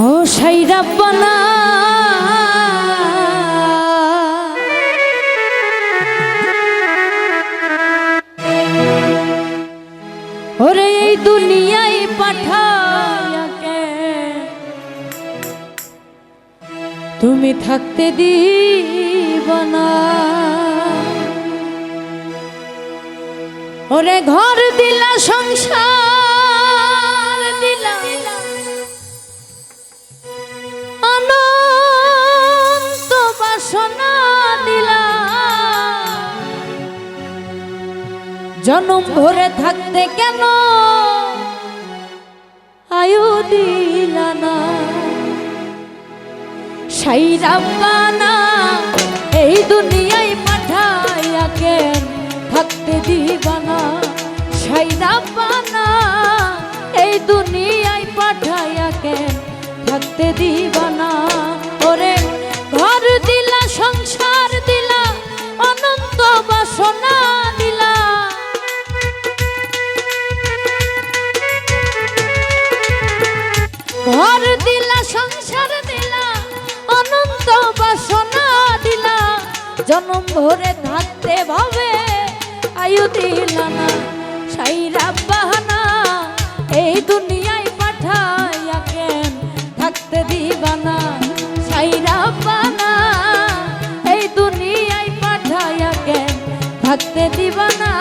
ও সাই রাব্বানা ওরে এই দুনিয়ায় পাঠায়াকে তুমি থাকতে দিবা না। ওরে ঘর দিলা সংসার দিলা অনন্ত বাসনা দিলা জনম ভরে থাকতে কেন আয়ু দিলা না। সাই রাব্বানা এই দুনিয়ায় পাঠায়া কেন থাকতে দিবা না। সাই রাব্বানা এই দুনিয়ায় পাঠায়া কেন থাকতে দিবা না। ওরে ঘর দিলা সংসার দিলা অনন্ত বাসনা দিলা ঘর দিলা সংসার দিলা অনন্ত বাসনা দিলা জনম ভরে থাকতে ভাবে আয়ু দিলা না। সাই রাব্বানা এই দুনিয়ায় পাঠায়া কেন থাকতে দিবা না। সাই রাব্বানা এই দুনিয়ায় পাঠায়া কেন থাকতে দিবা না।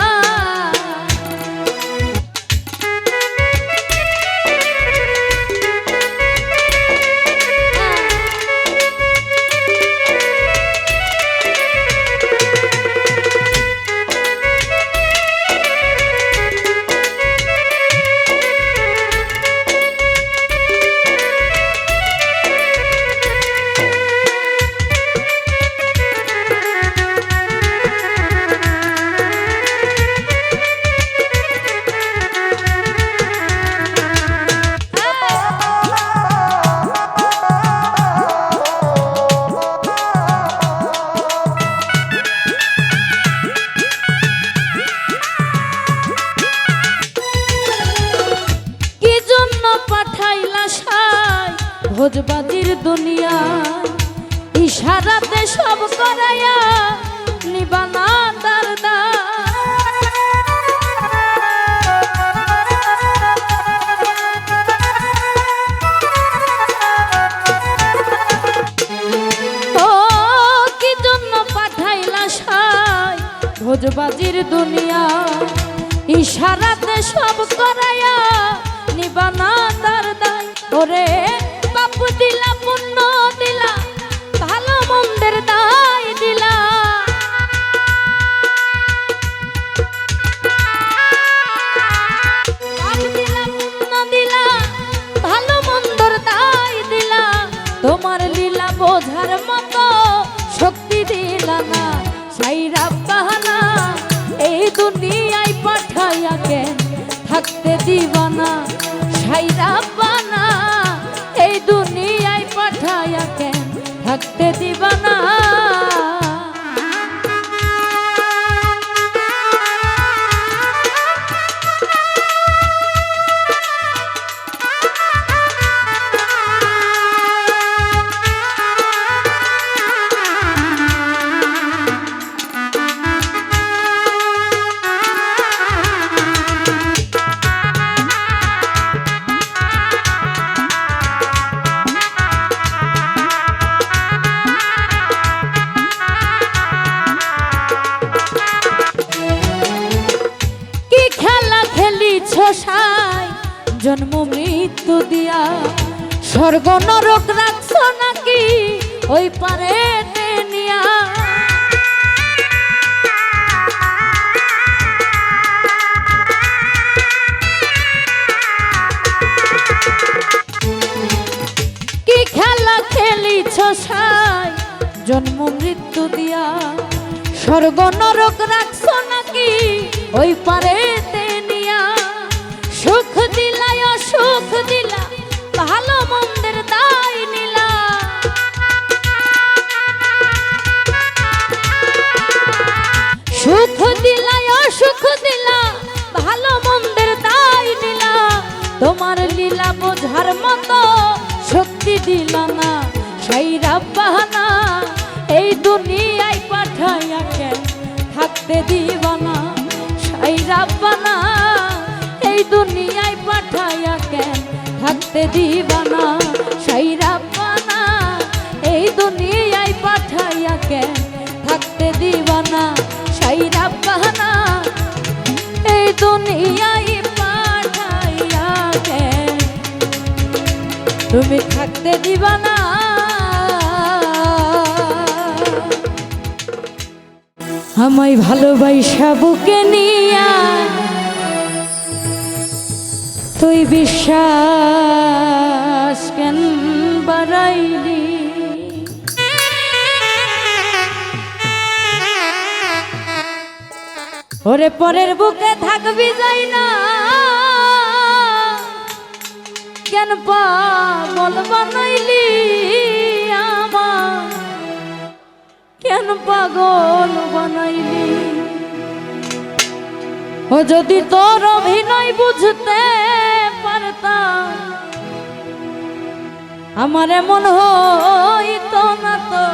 ভোজবাজির দুনিয়া ইশারাতে সব করায়া নিবানা দারদা ও কি জন্য পাঠাইলা সাই ভোজবাজির দুনিয়া ইশারাতে সব করায়া নিবানা দারদা। ওরে পাপ দিলা পুণ্য দিলা ভালো মন্দের দায় দিলা পাপ দিলা পুণ্য দিলা ভালো মন্দের দায় দিলা তোমার লীলা বোঝার মতো শক্তি দিলা না। সাই রাব্বানা এই দুনিয়ায় পাঠায়া কেন থাকতে দিবা না। সাই রাব্বানা এই দুনিয়ায় পাঠায়া কেন থাকতে দিবা না। সাই জন্ম মৃত্যু দিয়া স্বর্গ নরক রাখছো নাকি ওই পারে নিয়া। কি খেলা খেলিছ সাই জন্ম মৃত্যু দিয়া স্বর্গ নরক রাখছো নাকি ওই পারে নিয়া। সুখ দিলা অসুখ দিলা ভালো মন্দের দায় নিলা সুখ দিলা অসুখ দিলা ভালো মন্দের দায় নিলা তোমার লীলা বোঝার মতো শক্তি দিলা না সাইরা বাহানা এই দুনিয়ায় পাঠাইয়া কেন থাকতে দিবা না সাইরা বাহানা এই দুনিয়ায় পাঠাইয়া কেন থাকতে দিবা না সাইরা বাহানা এই দুনিয়ায় পাঠাইয়া কেন থাকতে দিবা না সাইরা বাহানা এই দুনিয়ায় পাঠাইয়া কেন তুমি থাকতে দিবা না আমায় ভালোবাসা বুকে নিয়া তুই বিশ্বাস কেন বাড়াইলি ওরে পরের বুকে থাকবি যাই না কেন পাগল বানাইলি আমার কেন পাগল বানাইলি ও যদি তোর অভিনয় বুঝতে পারতাম আমার এমন হইতো না তো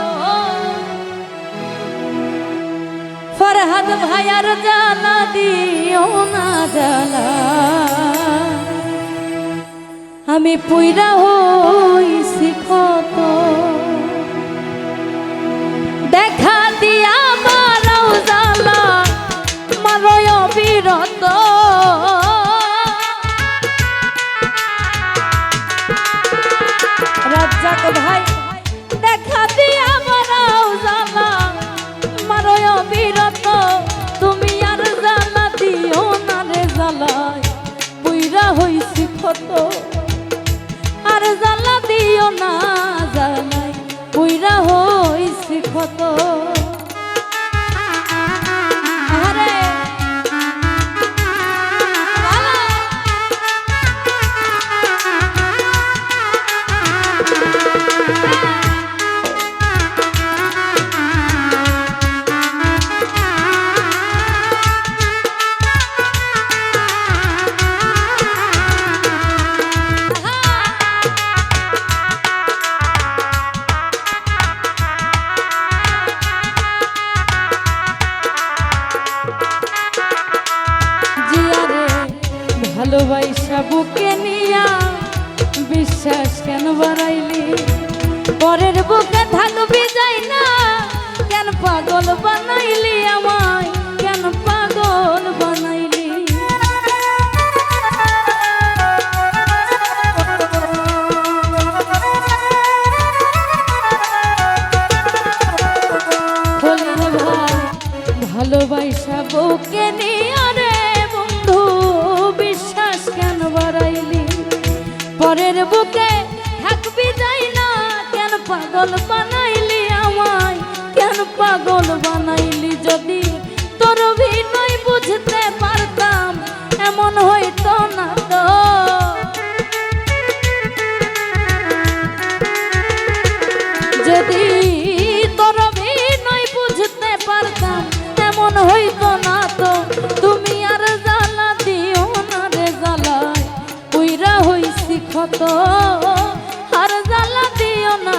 ফরহাদ ভাইয়ার জ্বালা দিও না জ্বালা আমি পুইরা হইছি ক্ষত দেখা দিয়া মারাও জ্বালা মারয় বিরত রাজ্জাক ভাই দেখা দিয়া মারাও জ্বালা মারয় বিরত তুমি আর জ্বালা দিও না রে জ্বালায় পুইরা হইছি ক্ষত আর জ্বালা দিও না জ্বালায় পুইরা হইছি ক্ষত ভালোবাসা বুকে নিয়া বিশ্বাস কেন বাড়াইলি পরের বুকে থাকবি যাই না কেন পাগল বানাইলি আমায় কেন পাগল বানাইলি ভাই ভালোবাসা বুকে নিয়া রে বন্ধু বিশ্বাস কেন বাড়াইলি পরের বুকে থাকবি যাই না কেন পাগল বানাইলি আমায় কেন পাগল বানাইলি যদি তোর অভিনয় বুঝতে পারতাম এমন হইতো না তো যদি তোর অভিনয় বুঝতে পারতাম এমন হইতো না তো তুমি আর জ্বালা দিও না রে জ্বালায় পুইরা হইছি ক্ষত আর জ্বালা দিও না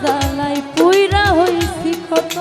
জ্বালায় পুইরা হইছি ক্ষত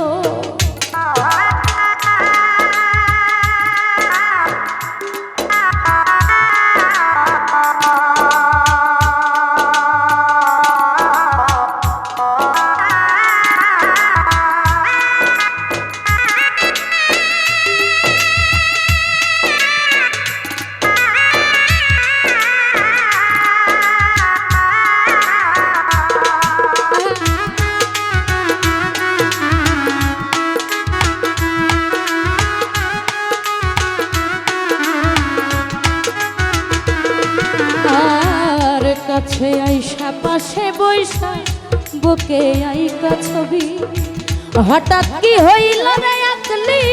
কাছে আইসা পাশে বৈশা বুকে আইকা ছবি হঠাৎ কি হইল রে আকলি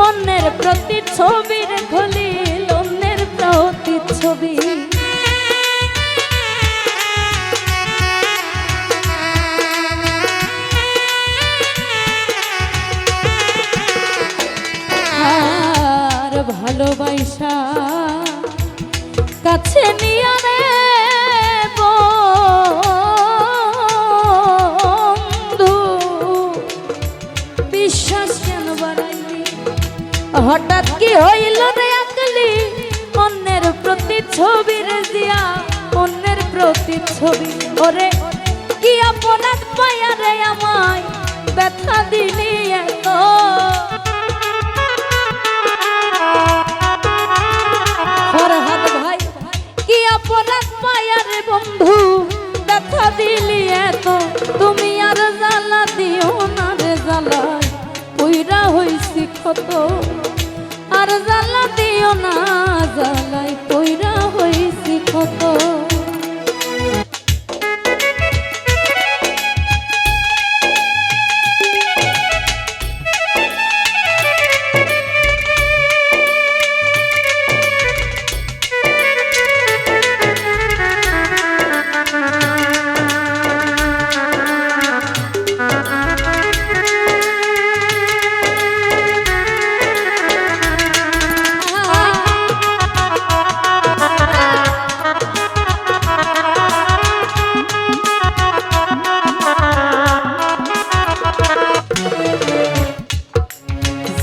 অন্যের প্রতি ছবির খলিল অন্যের প্রতি ছবি আর ভালোবাসা কাছে নিয়ে রে হঠাৎ কি হইল রে আকলি অন্যের প্রতি ছবির দিয়া অন্যের প্রতি ছবি ওরে কি অপরাধ পায়া রে আমায় ব্যথা দিলি এত ফরহাদ ভাই কি অপরাধ পায়া রে বন্ধু ব্যথা দিলি এত তুমি আর জ্বালা দিও না রে জ্বালায় পুইরা হইছি ক্ষত আর জ্বালা দিও না জ্বালাই পুইরা হইছি ক্ষত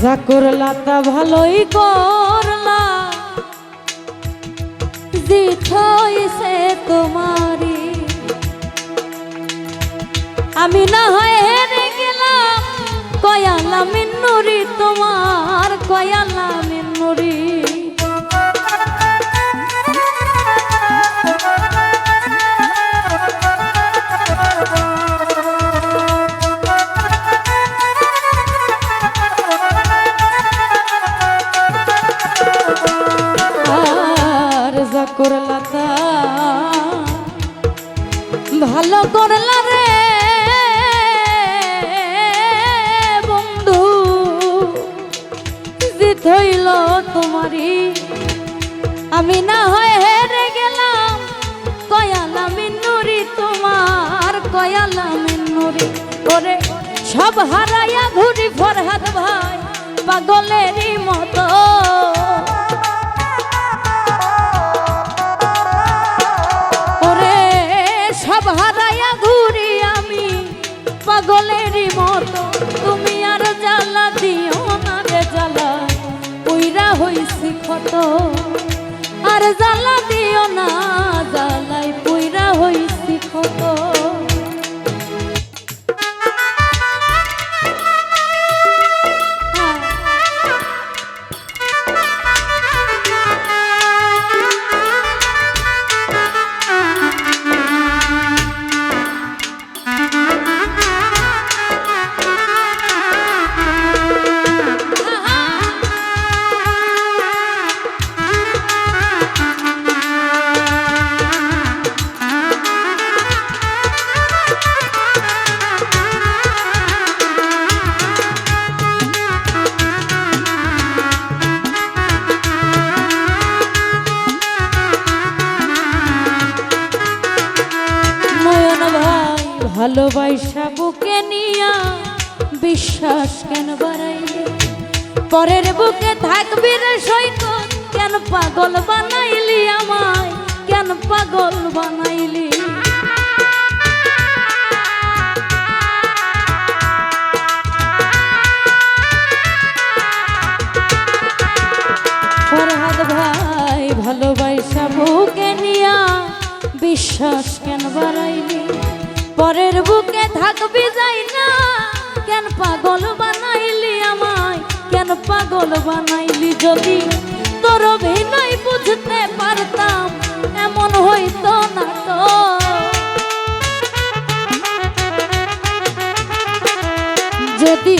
যা করলা তা ভালোই করলা জিত হইছে তোমারি আমি না হয় হেরে গেলাম কয়ালা মিন্নুরি তোমার কয়ালা মিন্নুরি করলা তা ভালো করলা রে বন্ধু জিত হইল তোমারি আমি না হয় হেরে গেলাম কয়ালা মিন্নুরি তোমার কয়ালা মিন্নুরি ওরে সব হারাইয়া ঘুরি ফরহাদ ভাই পাগলেরই মতো সব হারাইয়া ঘুরি আমি পাগলেরই মতো তুমি আর জ্বালা দিও না রে জ্বালা পুইরা হইছি ক্ষত আর জ্বালা দিও না জ্বালাই পুইরা হইছি ক্ষত ভালোবাসা বুকে নিয়া বিশ্বাস কেন বাড়াইলি পরের বুকে থাকবি রে সৈকত কেন পাগল বানাইলি আমায় কেন পাগল বানাইলি ফরহাদ ভাই ভালোবাসা বুকে নিয়া বিশ্বাস কেন বাড়াইলি পরের বুকে থাকবি যাই না কেন পাগল বানাইলি আমায় কেন পাগল বানাইলি যদি তোর অভিনয় বুঝতে পারতাম এমন হইতো না তো যদি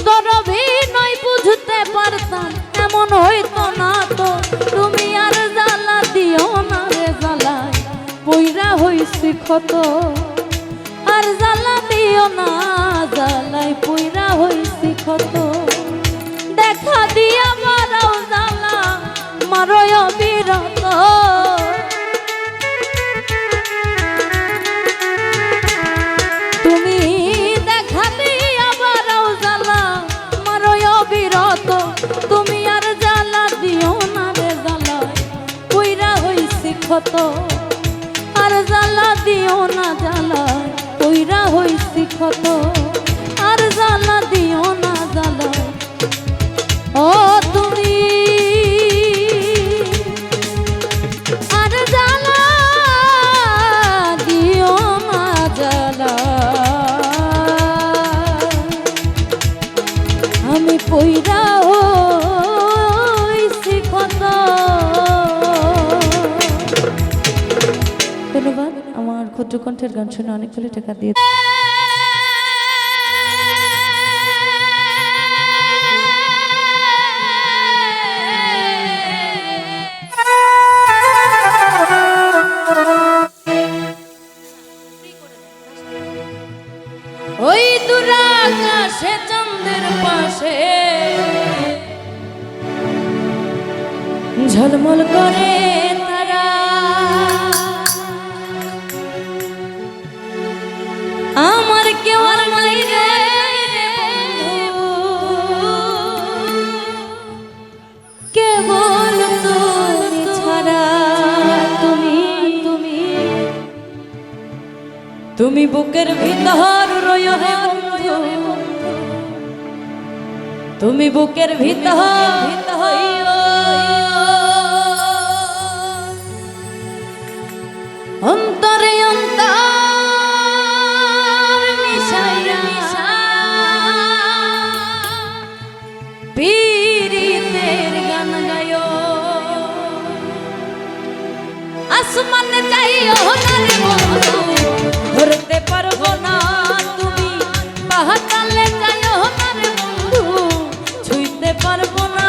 তোর অভিনয় বুঝতে পারতাম এমন হইতো না তো তুমি আর জ্বালা দিও না রে জ্বালায় পুইরা হইছি ক্ষত আর জ্বালা দিও না জ্বালাই পুইরা হইছি ক্ষত দেখা দিয়া মারাও জ্বালা মারয় বিরত তুমি দেখা দিয়া মারাও জ্বালা মারয় বিরত তুমি আর জ্বালা দিও না রে জ্বালায় পুইরা হইছি ক্ষত আর জ্বালা দিও না জ্বালায় পুইরা হইছি ক্ষত আর জ্বালা দিও না জ্বালায় ও কণ্ঠের গান শুনে অনেকগুলো টাকা দিয়ে ওই দুরাকাশে চন্দ্রের পাশে ঝলমল করে তারা আমার কেউ আর নাই রে কেবল তুমি ছাড়া তুমি বুকের ভিতর রয়ো হে বন্ধু তুমি বুকের ভিতর হইও অন্তরে অন্তর মিশাইয়া পীরিতের গান গায়ো আসমানে যাইও না রে বন্ধু ধরতে পারবো না তুমি পাহাড়ে যাইও না রে বন্ধু ছুঁইতে পারবো না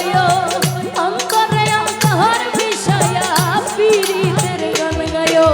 হইও অন্তরে অন্তর মিশাইয়া পীড়িতের গান গায়ো।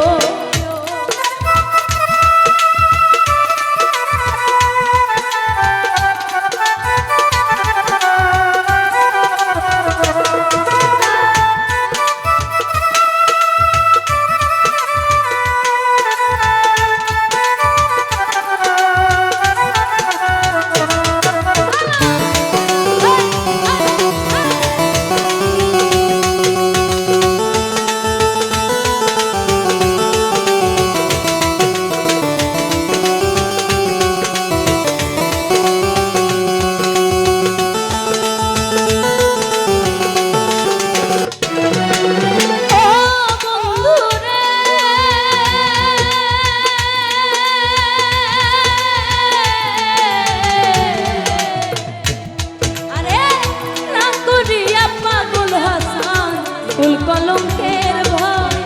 ফুল কলঙ্কের ভয়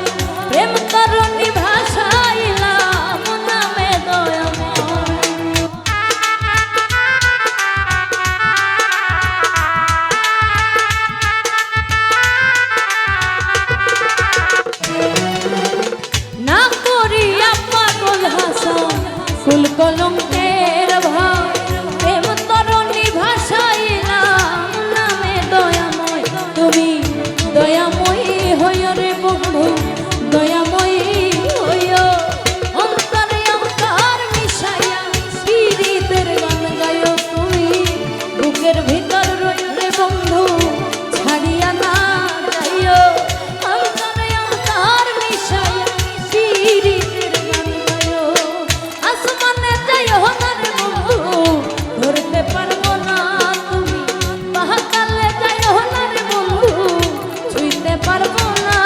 প্রেম তরুণী ভাষাইলাম নামে দয়াময়। না করিয়া পাগল হাসান ফুল কলঙ্কের ভয় প্রেম তরুণী ভাষাইলাম নামে দয়াময়। তুমি দয়াময়ী হইও রে বন্ধু দয়াময়ী হইও অন্তরে অন্তর মিশাইয়া পীড়িতের গান গায়ো। তুমি বুকের ভিতর রইও রে বন্ধু ছাড়িয়া না যাইও অন্তরে অন্তর মিশাইয়া পীড়িতের গান গায়ো। আসমানে যাইও না রে বন্ধু ধরতে পারবো না তুমি পাহাকালে যাইও না রে বন্ধু ছুঁইতে পারবো না।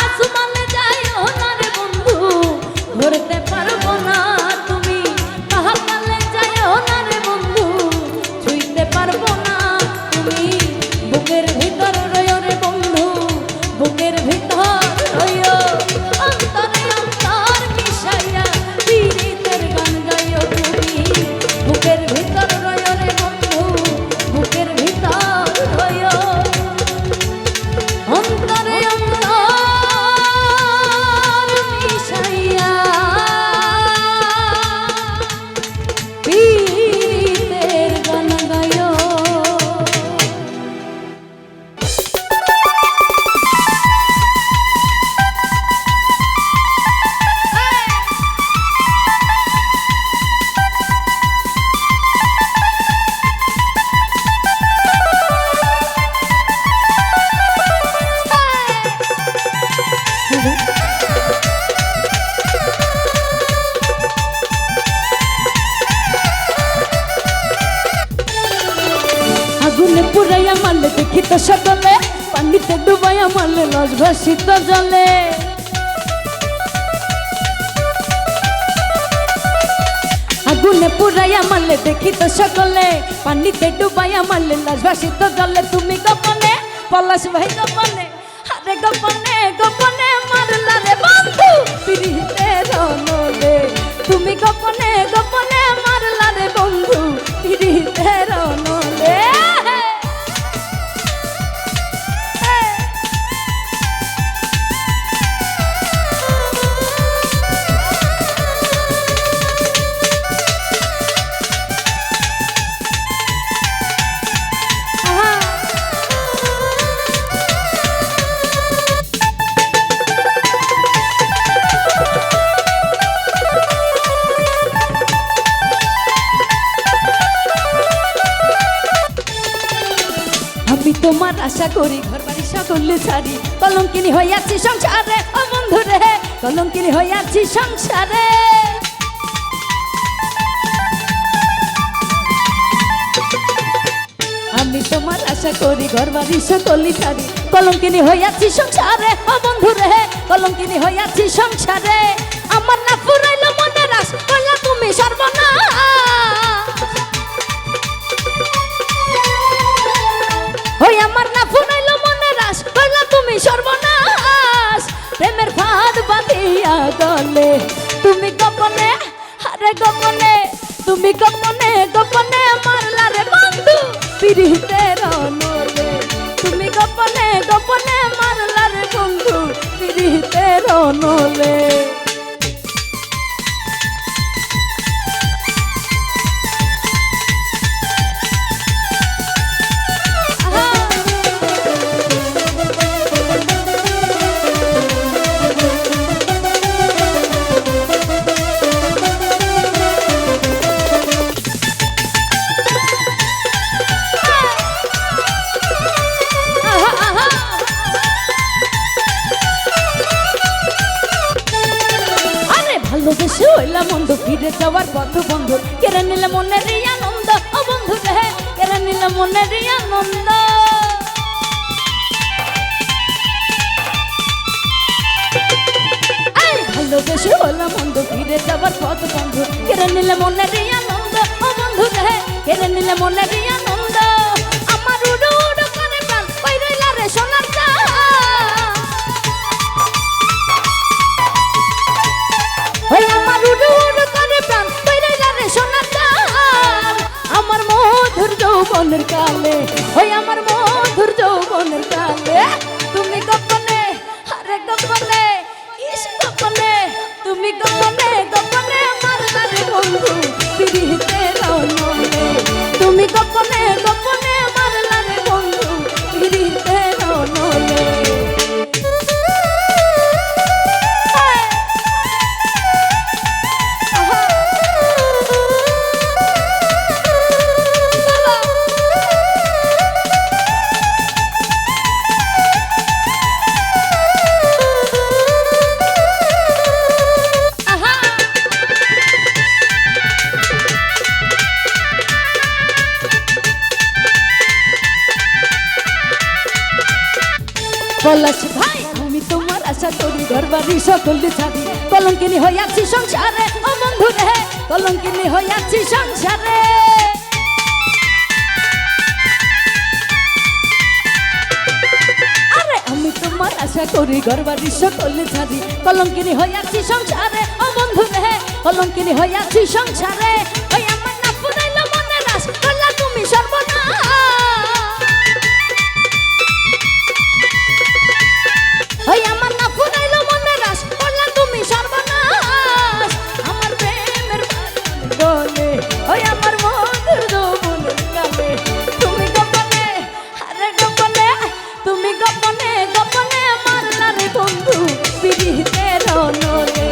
আসমানে যাইও না রে বন্ধু ধরতে পারবো না তুমি পাহাকালে যাইও না রে বন্ধু ছুঁইতে পারবো না। তুমি বুকের ভিতর রইও রে বন্ধু বুকের ভিতর রইও অন্তরে অন্তর মিশাইয়া পীড়িতের গান গাইও। তুমি বুকের ভিতর রইও রে বন্ধু বুকের ভিতর রইও অন্তরে অন্তর মিশাইয়া পীড়িতের গান গায়ো। আগুনে পুরাইয়া মারলে দেখি তো সকলে পানিতে ডুবাইয়া মারলে লজ ভাসিত জলে। আগুনে পুরাইয়া মারলে দেখি তো সকলে পানিতে ডুবাইয়া মারলে লজ ভাসিত জলে। তুমি গোপনে পলাশ ভাই গোপনে আরে গোপনে গোপনে মারলা রে বন্ধু পীড়িতের নলে। তুমি গোপনে গোপনে মারলা রে বন্ধু পীড়িতের নলে। আমি তোমার আশা করি ঘর বাড়ি সকলে ছাড়ি কলঙ্কিনী হইয়াছি সংসারে ও বন্ধু রে কলঙ্কিনী হইয়াছি সংসারে। আমি তোমার আশা করি ঘর বাড়ি সকলে ছাড়ি কলঙ্কিনী হইয়াছি সংসারে ও বন্ধু রে কলঙ্কিনী হইয়াছি সংসারে। আমার না ফুরাইল মনের আশ কইলা তুমি সর্বনাশ। ওই আমার না ফুরাইল মনের আশ কইলা তুমি সর্বনাশ। প্রেমের ফাঁদ বাঁধিয়া গলে তুমি গোপনে আরে গোপনে তুমি গোপনে গোপনে মারলা রে বন্ধু পীড়িতের নলে। রনলে। ভালোবেসে হইলাম বন্ধ, ফিরে যাওয়ার পথ বন্ধ, কেড়ে নিলে মনের আনন্দ। ও বন্ধু রে, কেড়ে নিলে মনের আনন্দ। ভালোবেসে হইলাম বন্ধ, ফিরে যাওয়ার পথ বন্ধ, কেড়ে নিলে মনের আনন্দ। ও বন্ধু রে, কেড়ে নিলে মনের আনন্দ। আমার উড়ু উড়ু করে প্রাণ কই রইলা রে সোনার চাঁদ। ওই আমার উড়ু উড়ু করে প্রাণ কই রইলা রে সোনার চাঁদ। আমার মধুর যৌবনের কালে, ওই আমার মধুর যৌবনের কালে, তুমি গোপনে, আরে গোপনে, ইস গোপনে, তুমি গোপনে গোপনে মারলা রে বন্ধু পিরিতে রনলে। তুমি গোপনে গোপনে মারলা রে বন্ধু পিরিতে রনলে। পলাশ ভাই আমি তোমার আশা করি, ঘর বাড়ি সকলে ছাড়ি, কলঙ্কিনী হইয়াছি সংসারে। ও বন্ধু রে, কলঙ্কিনী হইয়াছি সংসারে। আরে আমি তোমার আশা করি, ঘর বাড়ি সকলে ছাড়ি, কলঙ্কিনী হইয়াছি সংসারে। ও বন্ধু রে, কলঙ্কিনী হইয়াছি সংসারে। ওই আমার না পুরাইল মনে রাস, করলা তুমি সর্বনাশ। ওই আমার না ফুরাইলো মনে রাস, করলা তুমি সর্বনাশ। আমার প্রেমের গলে, ওই আমার মধুর যৌবনের কালে, তুমি গোপনে, আরে গোপনে, তুমি গোপনে গোপনে মারলা রে বন্ধু পিরিতে রনলে।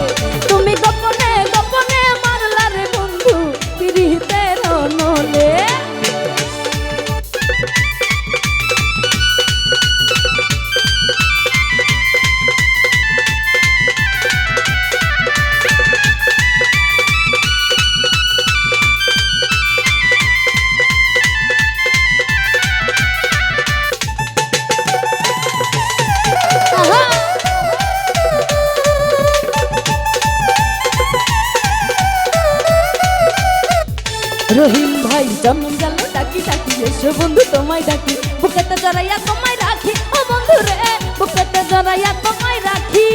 তুমি গোপনে গোপনে মারলা রে বন্ধু পিরিতে রনলে। রহিম ভাই জন্ম গেল ডাকি ডাকি, এসো বন্ধু তোমায় ডাকি, বুকেতে জড়াইয়া তোমায় রাখি। ও বন্ধু রে, বুকেতে জড়াইয়া তোমায় রাখি।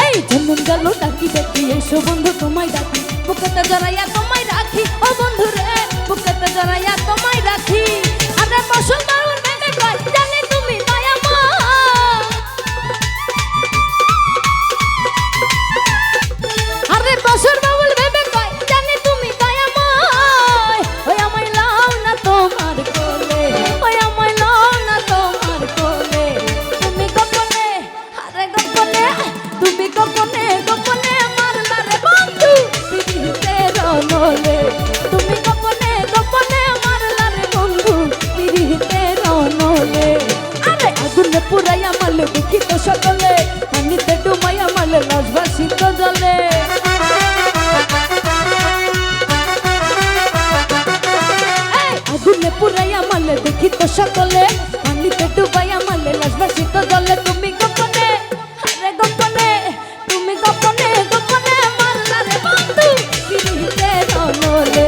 এই জন্ম গেল ডাকি ডাকি, এসো বন্ধু তোমায় ডাকি, বুকেতে জড়াইয়া তোমায় রাখি। ও বন্ধু রে, বুকেতে জড়াইয়া তোমায় রাখি। আরে বসো বাউল ভেবে কয়, জানি তুমি দয়াময়। আরে বসর বাউল ভেবে কয়, জানি তুমি দয়াময়। ওই আমায় লাও না তোমার কোলে, ওই আমায় লাও না তোমার কোলে। তুমি গোপনে, আরে গোপনে, তুমি গোপনে গোপনে মারলা রে বন্ধু পিরিতে রনলে। তুমি গোপনে গোপনে মারলা রে বন্ধু পিরিতে রনলে। আরে আগুনে পুরাইয়া মারলে দুঃখিত সকলে, পানিতে ডুবাইয়া মারলে লাশ ভাসিত জলে। আগুনে পুরাইয়া মারলে দুঃখিত সকলে, পানিতে ডুবাইয়া মারলে লাশ ভাসিত জলে। তুমি গোপনে, আরে গোপনে, তুমি গোপনে গোপনে মারলা রে বন্ধু পিরিতে রনলে।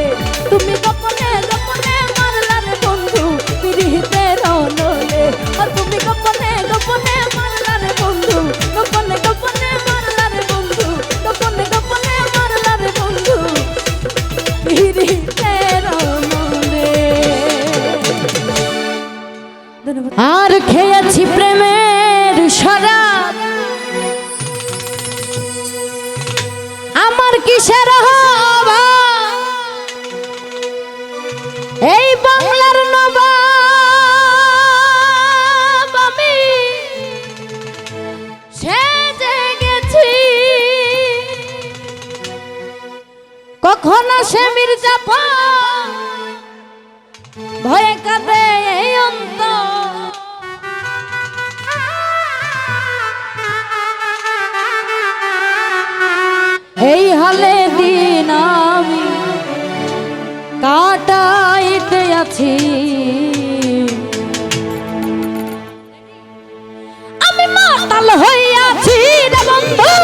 তুমি গোপনে গোপনে মারলা রে বন্ধু পিরিতে রনলে। আর তুমি গোপনে গোপনে মারলা রে বন্ধু, গোপনে গোপনে মারলা রে বন্ধু, গোপনে গোপনে মারলা রে বন্ধু পিরিতে রনলে। আর খেয়েছি প্রেমের শরাব, আমার কিসের অভাব, এই বাংলার নবাব আমি সেজে গেছি। কখনো সে মির্জাফর ভয়ে কাঁদে এই অন্তর, এই হালে দিন আমি কাটাইতে আছি। আমি মাতাল হইয়াছি রে বন্ধু,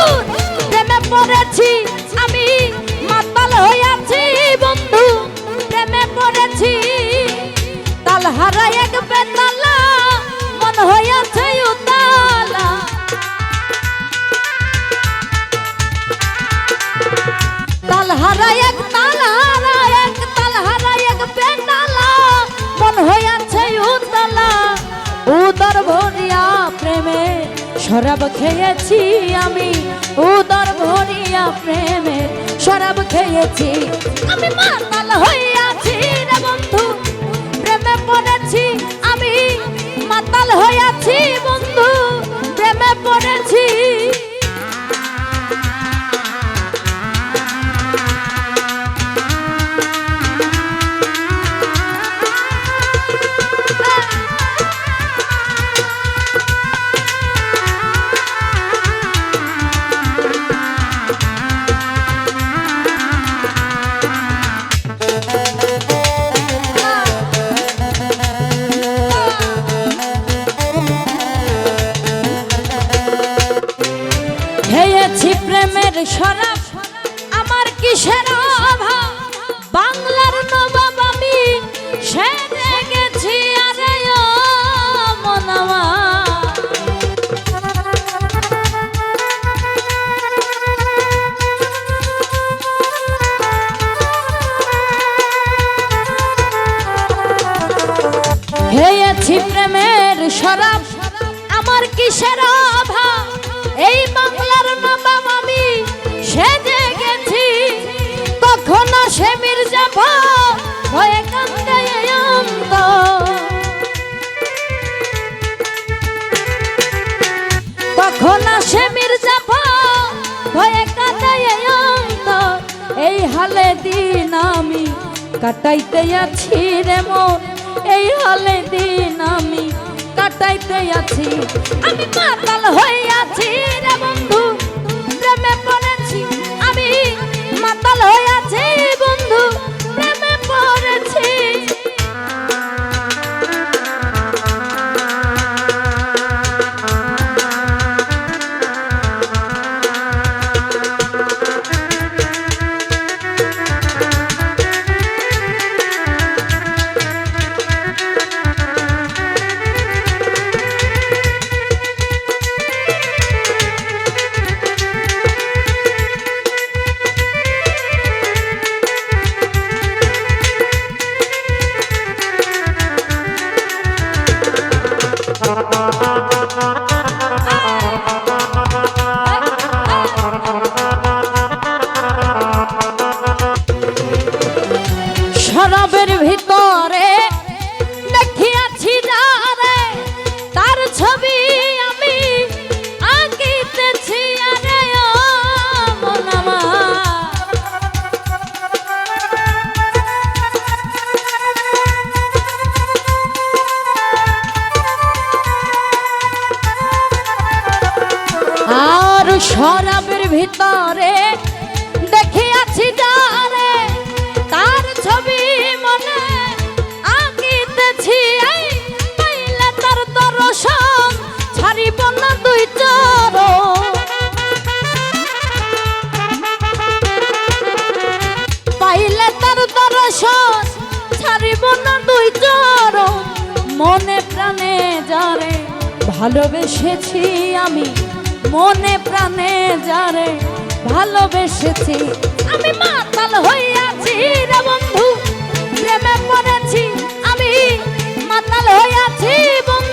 প্রেমে পড়েছি আমি, মাতাল হইয়াছি বন্ধু, প্রেমে পড়েছি। তাল হারাই এক বেতালা, মন হইয়াছে উতালা। তাল হারাই এক তালা, এক তাল হারাই এক বেতালা, মন হইয়াছে উতালা। উদর ভরিয়া প্রেমে শরাব খেয়েছি আমি, উদর ভরিয়া প্রেমে শরাব খেয়েছি। আমি মাতাল হইয়াছি রে বন্ধু, প্রেমে পড়েছি আমি, মাতাল হইয়াছি বন্ধু, প্রেমে পড়েছি। খেয়েছি প্রেমের শরাব, আমার কিসের অভাব, বাংলার নবাব আমি সেজে গেছি। আরে ও মন আমার, খেয়েছি প্রেমের শরাব, আমার কিসের অভাব, এই বাংলার নবাব আমি সেজে গেছি। কখনো সে মির্জাফর ভয়ে কাঁদে অন্তর, কখনো সে মির্জাফর ভয়ে কাঁদে অন্তর। এই হালে দিন আমি কাটাইতে আছি রে মন, এই হালে দিন আমি কাটাইতে আছি। আমি মাতাল হইয়াছি রে বন্ধু, প্রেমে পড়েছি আমি, মাতাল হইয়াছি বন্ধু, প্রেমে পড়েছি। শরাবের ভিতরে দেখিয়াছি যারে, তার ছবি আমি আঁকিতেছি। আরে ও মন আমার, আর শরাবের ভিতরে দেখিয়াছি যারে, তার ছবি মনে আঁকিতেছি। পাইলে তার দর্শন ছাড়িব না দুই চরণ, পাইলে তার দর্শন ছাড়িব না দুই চরণ। মনে প্রাণে যারে ভালোবেসেছি আমি, মনে প্রাণে যারে ভালোবেসেছি। আমি মাতাল হইয়াছি রে বন্ধু, প্রেমে পড়েছি আমি, মাতাল হইয়াছি বন্ধু।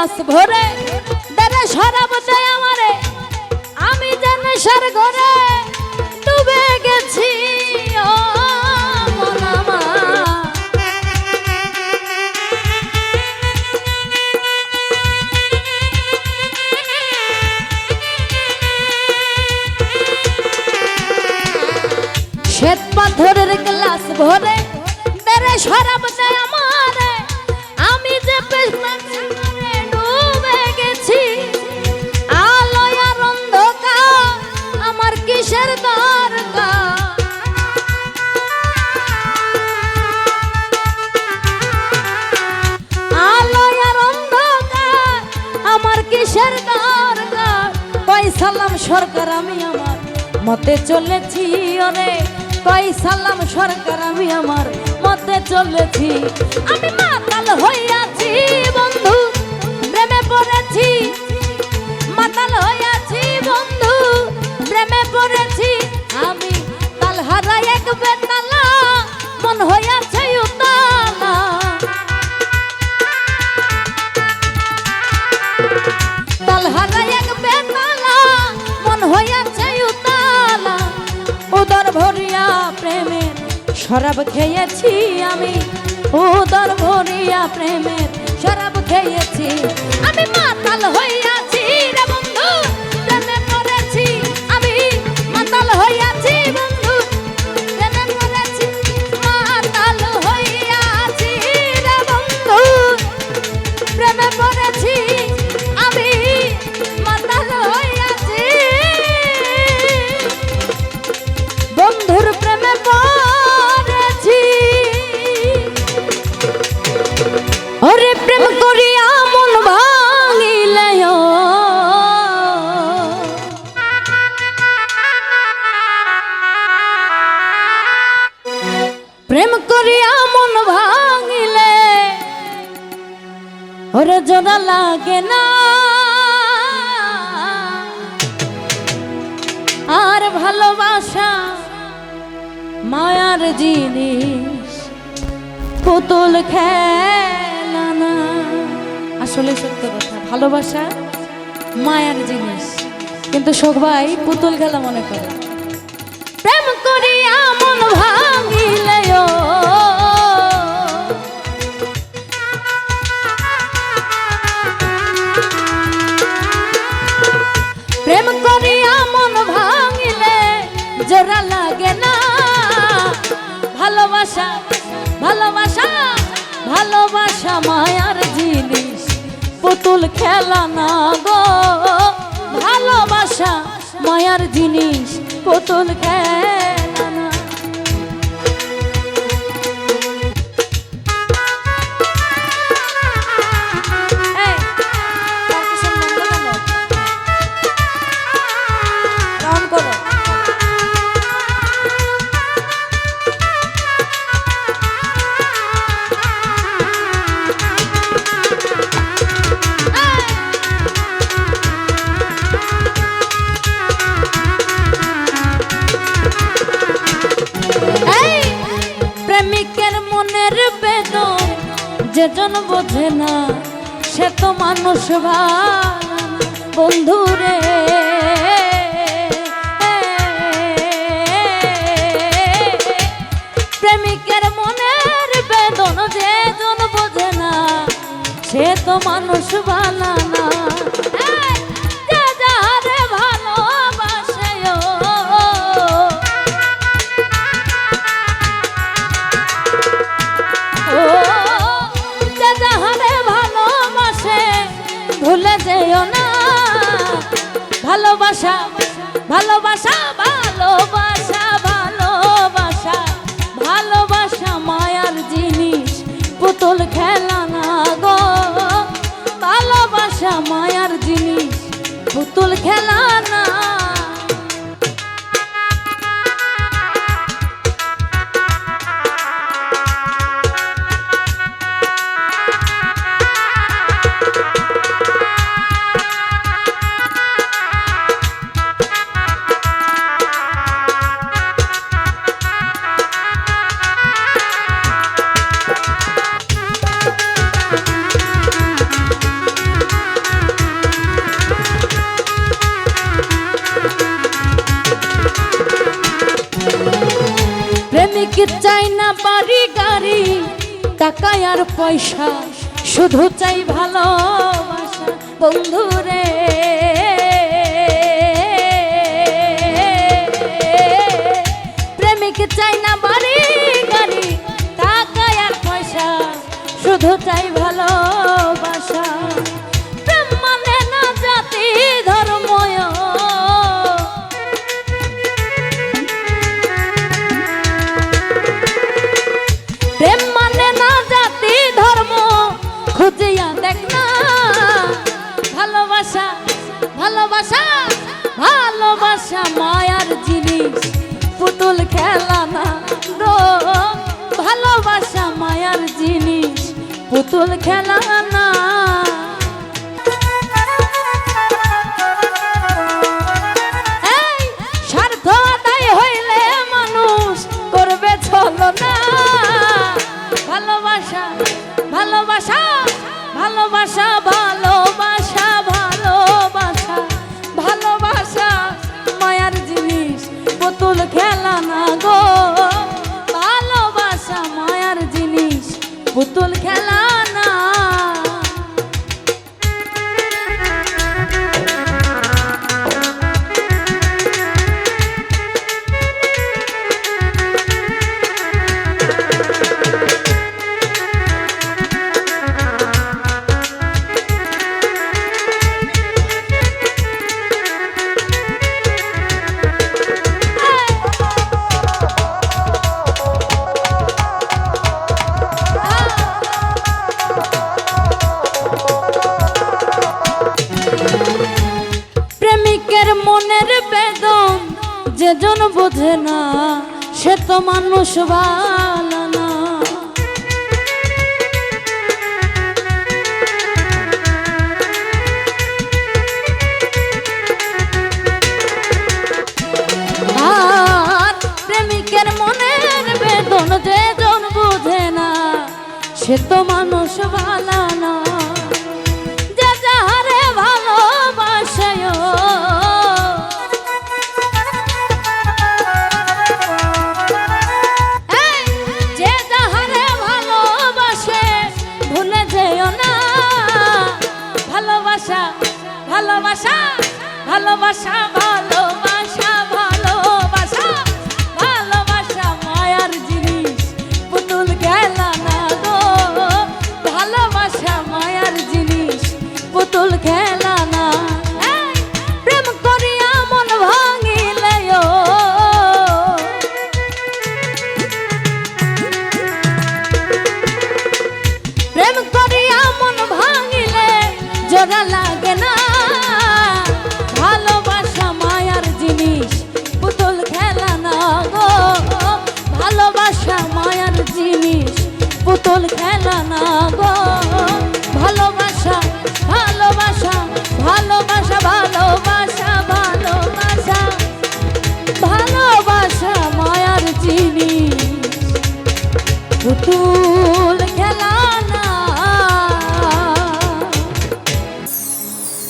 গ্লাস ভরে দাদা শরাব দেয় আমারে, আমি যে নেশার ঘরে ডুবে গেছি। ও মন আমার, শ্বেত পাথরের গ্লাস ভরে দাদা শরাব দেয় আমারে, আমি যে পেছনে ডুবে গেছি। আলোয় আর অন্ধকার আমার কিসের দরকার, আলোয় আর অন্ধকার আমার কিসের দরকার। কই সালাম সরকার আমি আমার মতে চলেছি, ওরে কই সালাম সরকার আমি আমার মতে চলেছি। আমি মাতাল হইয়াছি বন্ধু প্রেমে পড়েছি, মাতাল হইয়াছি বন্ধু প্রেমে পড়েছি। আমি তাল হারাই এক বেতালা, মন হইয়াছে উতালা। তাল হারাই এক বেতালা, মন হইয়াছে উতালা। উদর ভরিয়া প্রেমের শরাব খেয়েছি আমি, উদর ভরিয়া প্রেমের শরাব খেয়েছি। আমি মাতাল হইয়াছি রে বন্ধু প্রেমে পড়েছি, আমি মাতাল হইয়াছি বন্ধু প্রেমে পড়েছি। মাতাল হইয়াছি রে বন্ধু প্রেমে পড়েছি, আমি মাতাল হইয়াছি বন্ধুর প্রেমে পড়েছি। ওরে প্রেম করিয়া মন ভাঙিলে, প্রেম করিয়া মন ভাঙিলে ওরে জোড়া লাগে না। আর ভালোবাসা মায়ার জিনিস, পুতুল খেলা না। আসলে সত্য কথা, ভালোবাসা মায়ার জিনিস, কিন্তু সবাই পুতুল খেলা মনে করে। প্রেম করিয়া মন ভাঙিলে, প্রেম করিয়া মন ভাঙিলে জোড়া লাগে না। ভালোবাসা ভালোবাসা ভালোবাসা মায়ার জিনিস, পুতুল খেলা না গো। ভালোবাসা মায়ার জিনিস, পুতুল খেলা না। যেজন বোঝে না সে তো মানুষ ভালো বন্ধু রে। প্রেমিকের মনের বেদন যেজন বোঝে না সে তো মানুষ ভালো না। ভুলে যেও না ভালোবাসা ভালোবাসা ভালোবাসা ভালোবাসা ভালোবাসা মায়ার জিনিস, পুতুল খেলা না গো। ভালোবাসা মায়ার জিনিস, পুতুল খেলা না। চাই না বাড়ি গাড়ি টাকা আর পয়সা, শুধু চাই ভালোবাসা বন্ধু রে। প্রেমিক চাই না বাড়ি গাড়ি টাকা আর পয়সা, শুধু চাই ভালোবাসা। প্রেম মানে না জাতি ধর্ম, প্রেম মানে না জাতি ধর্ম, খুঁজিয়া দেখ না ভালোবাসা। ভালোবাসা ভালোবাসা মায়ার জিনিস, পুতুল খেলা না গো। ভালোবাসা মায়ার জিনিস, পুতুল খেলা না। এই স্বার্থ আদায় হইলে মানুষ করবে ছলনা। ভালোবাসা ভালোবাসা ভালোবাসা ভালোবাসা ভালোবাসা ভালোবাসা মায়ার জিনিস, পুতুল খেলা না গো। ভালোবাসা মায়ার জিনিস, পুতুল খেলা না। প্রেমিকের মনের বেদন যেজন বোঝে না, সে তো মানুষ ভালো না। আর প্রেমিকের মনের বেদন যেজন বোঝে না, সে তো মানুষ ভালো না। যে যাহারে ভালোবাসে, যে যাহারে ভালোবাসে ভুলে যেও না। ভালোবাসা ভালোবাসা ভালোবাসা ভালোবাসা ভালোবাসা ভালোবাসা মায়ার জিনিস, পুতুল খেলা না গো। ভালোবাসা মায়ার জিনিস, পুতুল খেলা না। প্রেম করিয়া মন ভাঙিলে, প্রেম করিয়া মন ভাঙিলে জোড়া লাগে না। ভালোবাসা মায়ার জিনিস, পুতুল খেলা না গো। ভালোবাসা মায়ার জিনিস, পুতুল খেলা না গো। ভালোবাসা ভালোবাসা ভালোবাসা ভালোবাসা ভালোবাসা ভালোবাসা মায়ার জিনিস, পুতুল খেলা না।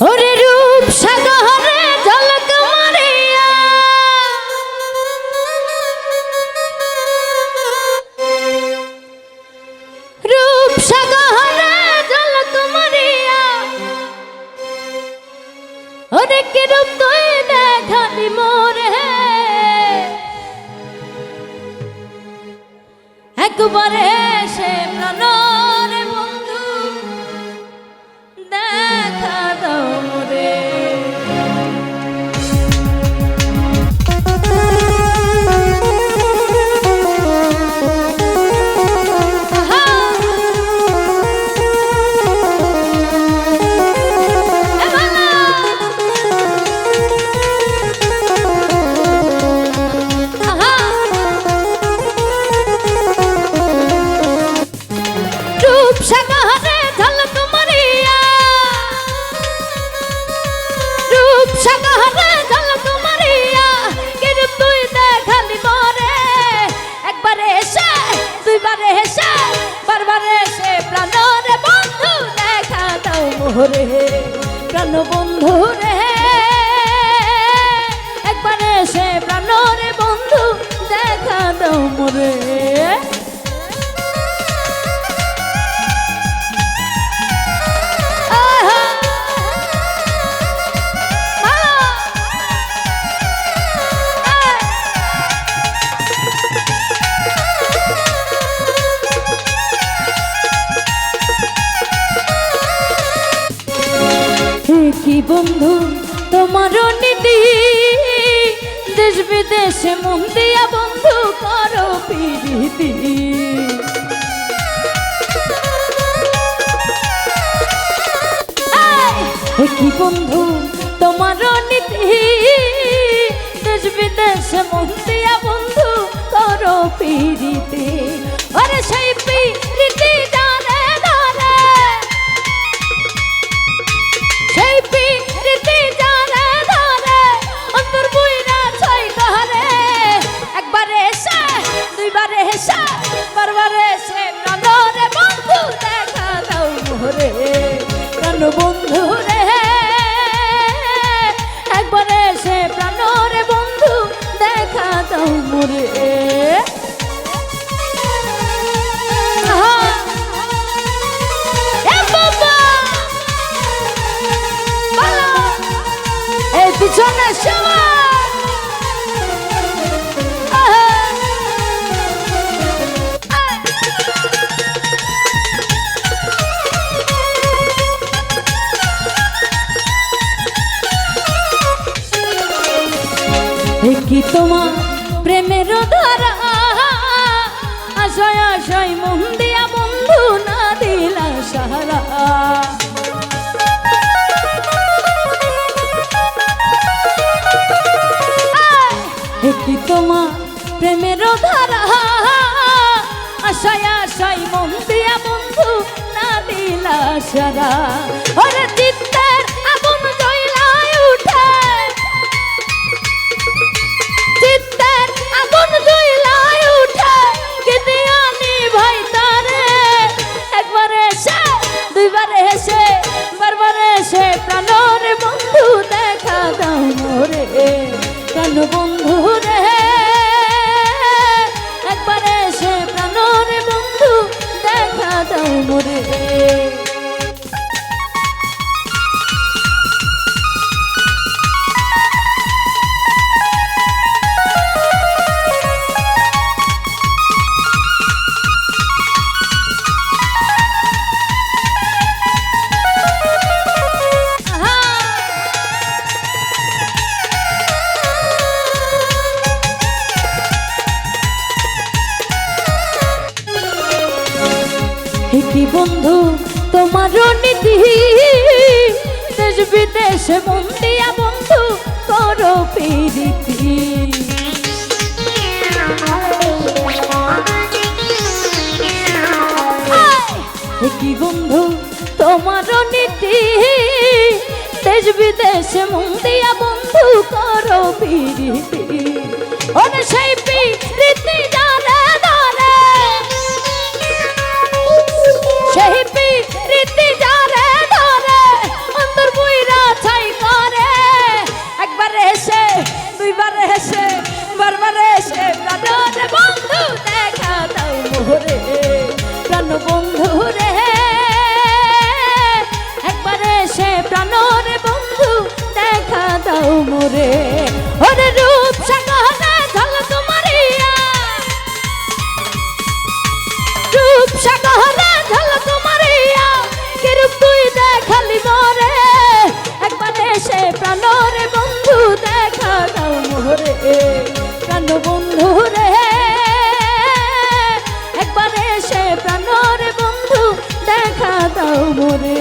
ওরে রূপ সাগরে ঝলক মারিয়া, রূপ সাগরে ঝলক মারিয়া, ওরে কি রূপ তুই দেখালি মোরে। একবারে সে প্রাণের বন্ধু দেখা দাও রে। সাগরে ঝলক মারিয়া, রূপ সাগরে ঝলক মারিয়া, কি রূপ তুই দেখালি মোরে। একবারে এসে দুইবারে এসে বারবারে এসে প্রাণরে বন্ধু দেখা দাও মোরে। প্রাণ বন্ধু রে, একবারে এসে প্রাণরে বন্ধু দেখা দাও মোরে। বিদেশে মন দিয়া বন্ধু করো প্রীতি। কি বন্ধু তোমার নীতি, দেশ বিদেশে মন দিয়া বন্ধু করো প্রীতি। আরে সেই প্রীতি জানে ধরে, সেই প্রীতি জানে ধরে অন্তর বুইরা ছয় করে। একবার এসে দুইবার এসে বারবার এসে প্রাণরে বন্ধু দেখা দাও মোরে, প্রাণ বন্ধু রে। একবার এসে প্রাণরে বন্ধু দেখা দাও মোরে। পিছনে কি তোমার প্রেমের ধারা, আশায় আশায় মন দিয়া বন্ধু না দিলা সাহারা। কি তোমার প্রেমের ধারা, আশায় আশায় মন দিয়া বন্ধু না দিলা সারা। ওরে চিত্তের আগুন জ্বলায় উঠে, চিত্তের আগুন জ্বলায় উঠে, কি দিয়ানি ভাই তারে। একবার এসে দুইবার এসে বারবার এসে প্রাণরে বন্ধু দেখা দাও মোরে, প্রাণ বন্ধু রে। একবার এসে প্রাণরে বন্ধু দেখা দাও মোরে। কি বন্ধু তোমার নীতি, দেশ বিদেশে মন দিয়া বন্ধু করো প্রীতি। কি বন্ধু তোমার নীতি, দেশ বিদেশে মন দিয়া বন্ধু করো প্রীতি। ওরে সেই প্রীতি জানে ধরে, সেই প্রীতি জানে ধরে অন্তর বুইরা ছাই করে। একবার এসে দুইবার এসে বারবার এসে প্রাণরে বন্ধু দেখা দাও মোরে, প্রাণ বন্ধু রে। একবার এসে প্রাণরে বন্ধু দেখা দাও মোরে। ওরে রূপ সাগরে ঝলক মারিয়া, রূপ সাগরে ঝলক মারিয়া, কি রূপ তুই দেখালি মোরে। একবার এসে প্রাণরে বন্ধু দেখা দাও মোরে, প্রাণ বন্ধু রে। একবার এসে প্রাণরে বন্ধু দেখা দাও মোরে,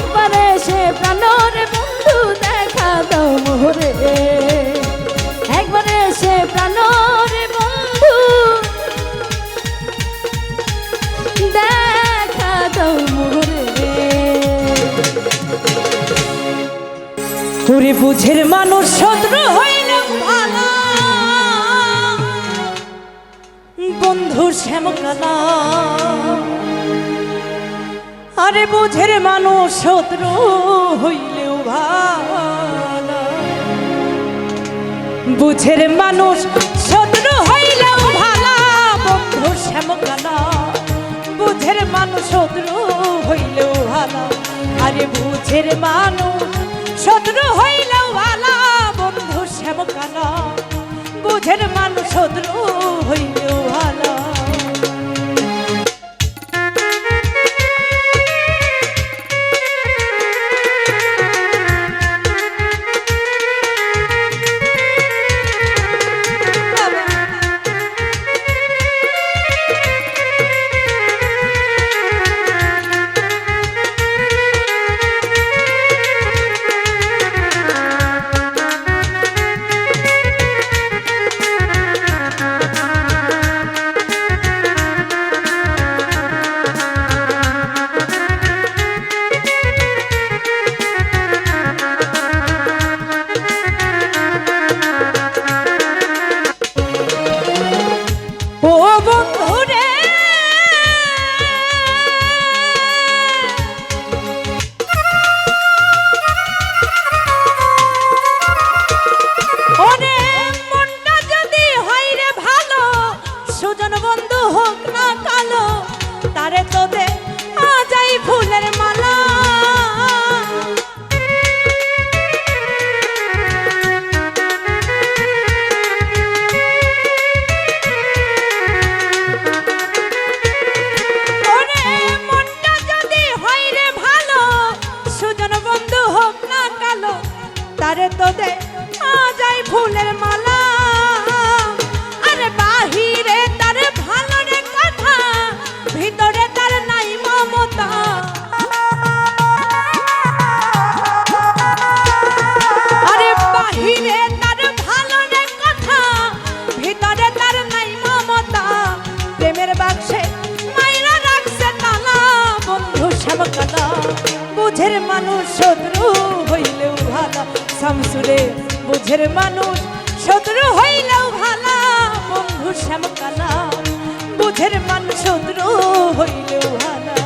একবার এসে প্রাণরে বন্ধু দেখা দাও মোরে। একবার এসে প্রাণরে বন্ধু দেখা দাও মোরে। ওরে বুঝের মানুষ শত্রু হইল ভালো, বন্ধু শ্যামকালা। আরে বুঝের মানুষ শত্রু হইলেও ভালো, বুঝের মানুষ শত্রু হইলেও ভালো, বন্ধু শ্যামকালা। বুঝের মানুষ শত্রু হইলেও ভালো, আরে বুঝের মানুষ শত্রু হইলেও ভালো, বন্ধু শ্যামকালা। বুঝের মানুষ শত্রু হইলেও ভালো। তারে তো দে যায় ফুলের মালা আরে বাহিরে তার ভালো রে কথা ভিতরে তার নাই মমতা আরে বাহিরে তার ভালো রে কথা ভিতরে তার নাই মমতা প্রেমের বাক্সে মাইরা রাখছে তালা বন্ধু শ্যামকালা বুঝের মানুষ শত্রু হইলেও ভালা শামসুরে বুঝের মানুষ শত্রু হইলেও ভালা বন্ধু শ্যামকালা বুঝের মানুষ শত্রু হইলেও ভালা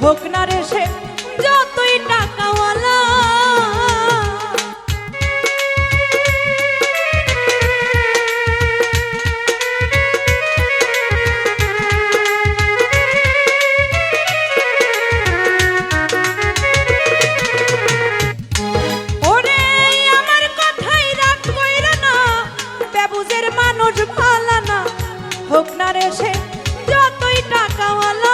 হোক না রে সে যতই টাকাওয়ালা ওরে আমার কথাই রাগ কইরা না বেবুজের মানুষ ভালা না হোক না রে সে যতই টাকাওয়ালা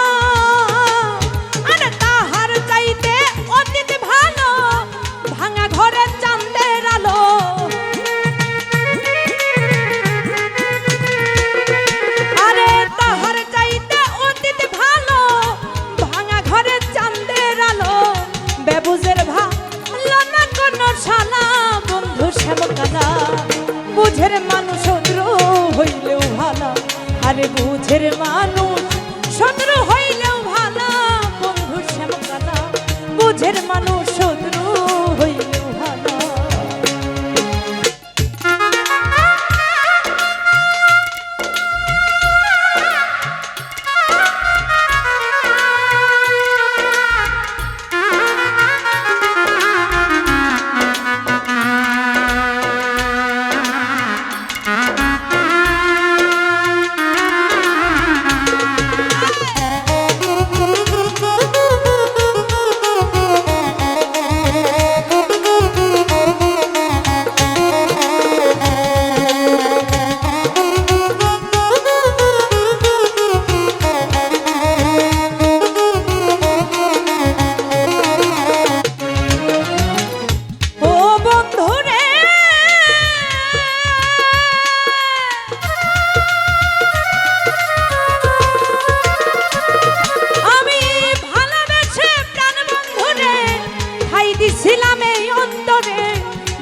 বুঝের মানুষ শত্রু হইলেও ভালা আরে বুঝের মানুষ শত্রু হইলেও ভালা বন্ধু শ্যামকালা বুঝের মানুষ শত্রু হইলেও ভালা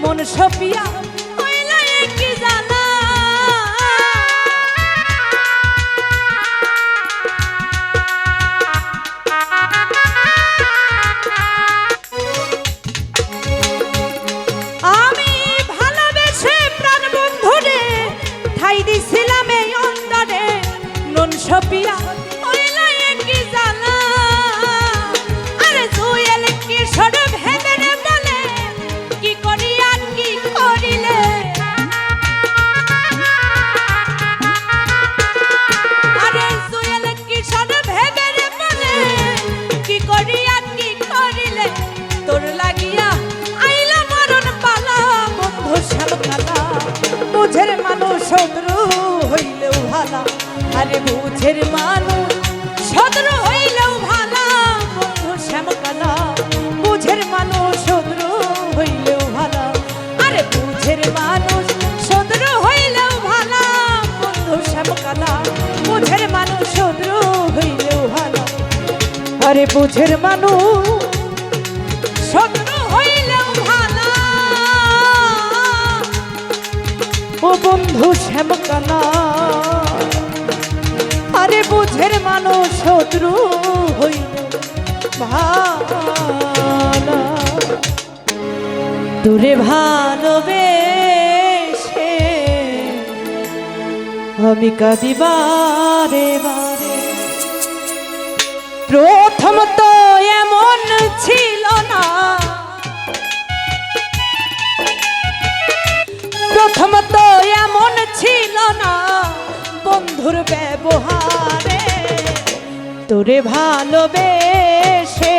মন সপিয়া হইল কি জানা আমি ভালোবেসে প্রাণ বন্ধুরে ঠাই দিছিলাম এই অন্তরে মন সপিয়া হইল কি জানা আরে জুয়েল কি সরে ভেবে বলে কি করি আর কি করিলে আরে জুয়েল কি সরে ভেবে বলে কি করি আর কি করিলে তোর লাগিয়া আইলা মরণ পালা বন্ধু শ্যামকালা বুঝের মানুষ শত্রু হইলেও ভালা আরে বুঝের মানুষ শত্রু হইলেও ভালা বন্ধু শ্যামকালা বুঝের মানুষ শত্রু হইলেও ভালা আরে বুঝের মানুষ শত্রু হইলেও ভালা বন্ধু শ্যামকালা বুঝের মানুষ শত্রু হইলেও ভালা আরে বুঝের মানুষ শত্রু হইলেও ভালা ও বন্ধু শ্যামকালা আরে বুঝের মানুষ শত্রু হইলেও ভালো, তোরে ভালোবেসে আমি কাঁদি বারে বারে। প্রথম তো এমন ছিল না, প্রথম তো এমন ছিল না বন্ধুর ব্যবহারে, তোরে ভালোবেসে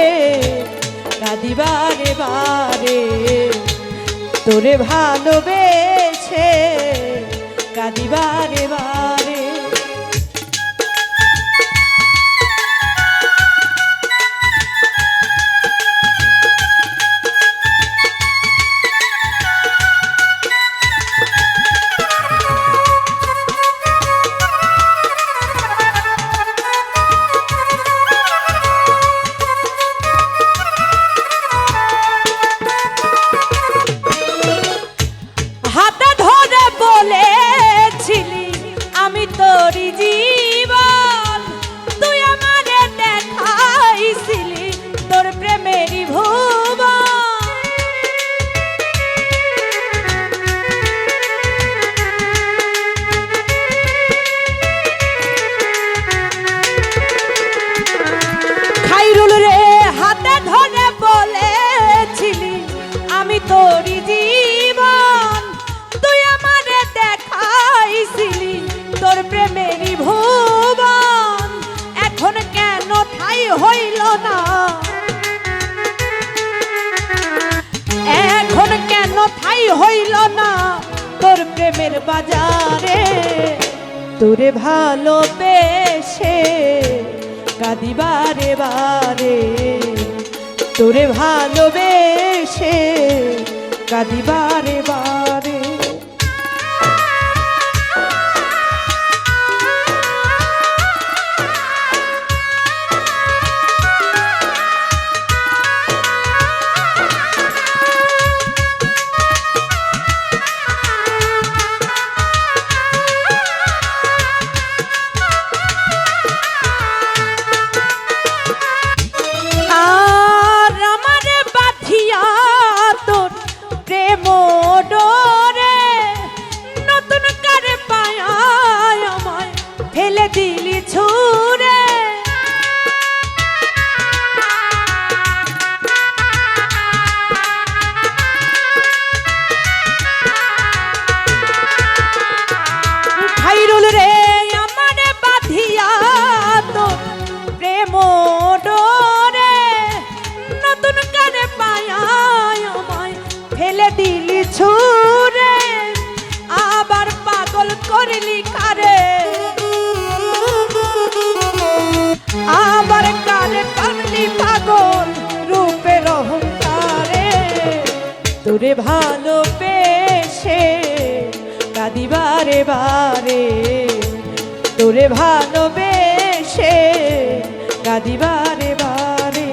কাঁদি বারে বারে, তোরে ভালোবেসে কাঁদি বারে বারে। হাতে ধরে বলেছিলি আমি তোরই জীবন, তুই আমারে দেখাইছিলি তোর প্রেমেরই ভুবন। খাইরুল রে হাতে ধরে বলেছিলি আমি তোরই জীবন, তুই আমারে দেখাইছিলি তোর প্রেমেরই ভুবন। এখন কেন ঠাই হইল না, এখন কেন ঠাই হইল না তোর প্রেমের বাজারে, তোরে ভালোবেসে কাঁদি বারে বারে, তোরে ভালোবেসে কাঁদি বারে বারে। আর আমারে বাঁধিয়া তোর প্রেম ডোরে, নতুন করে পায়া আমায় ফেলে দিলি ছুঁড়ে। খাইরুল রে আমারে বাঁধিয়া তোর প্রেম ডোরে, নতুন করে পায়া আমায় ফেলে দিলি ছুঁড়ে। আবার পাগল করলি কারে, আবার কারে করলি পাগল রূপের অহংকারে, তোরে ভালোবেসে কাঁদি বারে বারে, তোরে ভালোবেসে কাঁদি বারে বারে।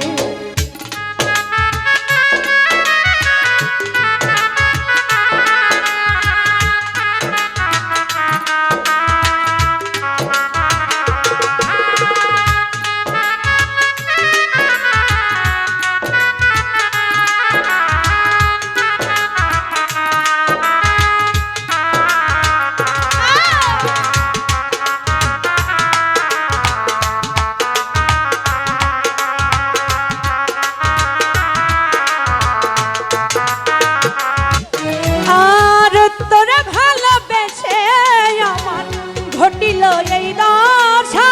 ঘটিল এই দশা,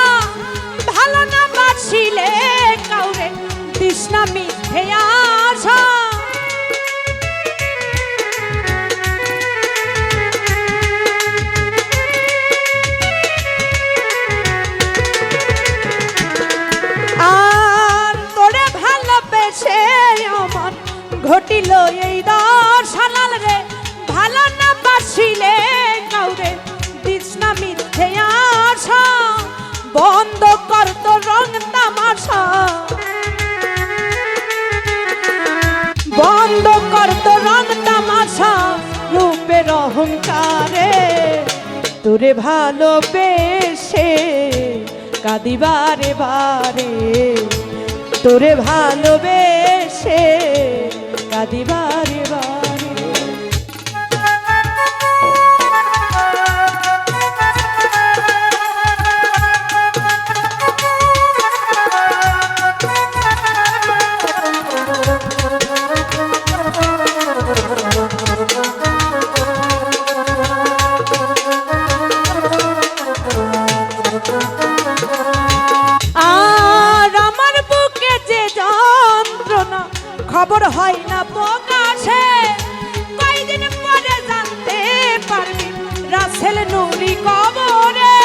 ভালো না বাসিলে কাউরে তৃষ্ণা মিথ্যে আশা। আর তোরে ভালোবেসে আমার ঘটিল এই দশা, লাল রে ভালো না বাসিলে কাউরে তৃষ্ণা মিথ্যে আশা। বন্ধ কর তো রং তামাশা, বন্ধ কর তো রং তামাশা রূপের অহংকারে, তোরে ভালোবেসে কাঁদি বারে বারে, তোরে ভালোবেসে কাঁদি বারে বারে। খবর হয় না প্রকাশে, কয়দিন পরে জানতে পারবি রাসেল নুরি কবরে।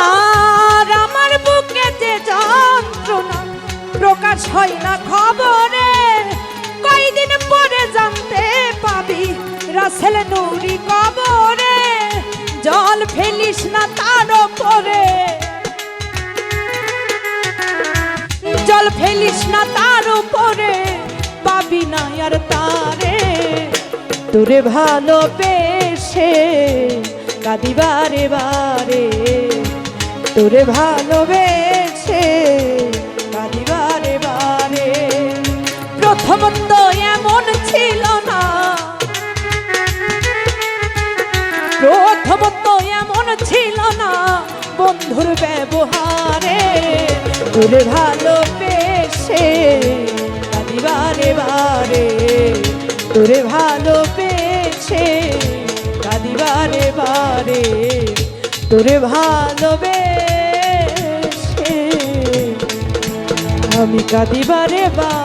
আর আমার বুকে যে যন্ত্রণা প্রকাশ হয় না খবরে, কয়দিন পরে জানতে পাবি রাসেল নুরি কবরে। জল ফেলিস না তার উপরে, জল ফেলিস না তার উপরে, পাবি না আর তারে। তোরে ভালোবেসে কাঁদি বারে বারে, তোরে ভালোবেসে কাঁদি বারে বারে। প্রথমত এমন ছিল না, প্রথমত এমন ছিল না বন্ধুর ব্যবহারে। তোরে ভালোবেসে কাঁদি বারে বারে, তোরে ভালোবেসে কাঁদি বারে বারে, তোরে ভালোবেসে আমি কাঁদি বারে বারে।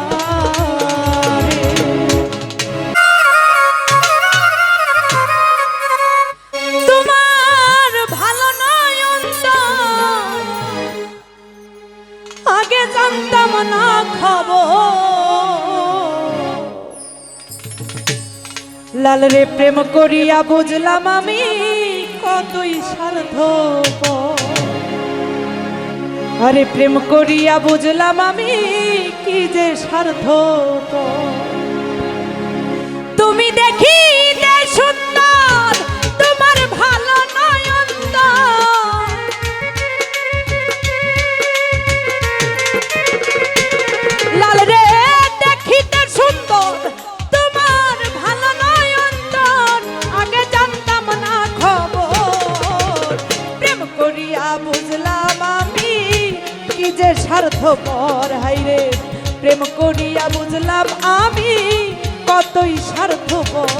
জানতাম না খবর, লাল রে প্রেম করিয়া বুঝলাম আমি কতই স্বার্থপর। আরে প্রেম করিয়া বুঝলাম আমি কি যে স্বার্থপর। তুমি দেখিতে সুন্দর, তোমার ভালো নয়ন লাল রে দেখিতে সুন্দর, তোমার ভালো নয়ন আগে জানতাম না খবর। প্রেম করিয়া বুঝলাম আমি কি যে স্বার্থপর। হাইরে প্রেম করিয়া বুঝলাম আমি কতই স্বার্থপর।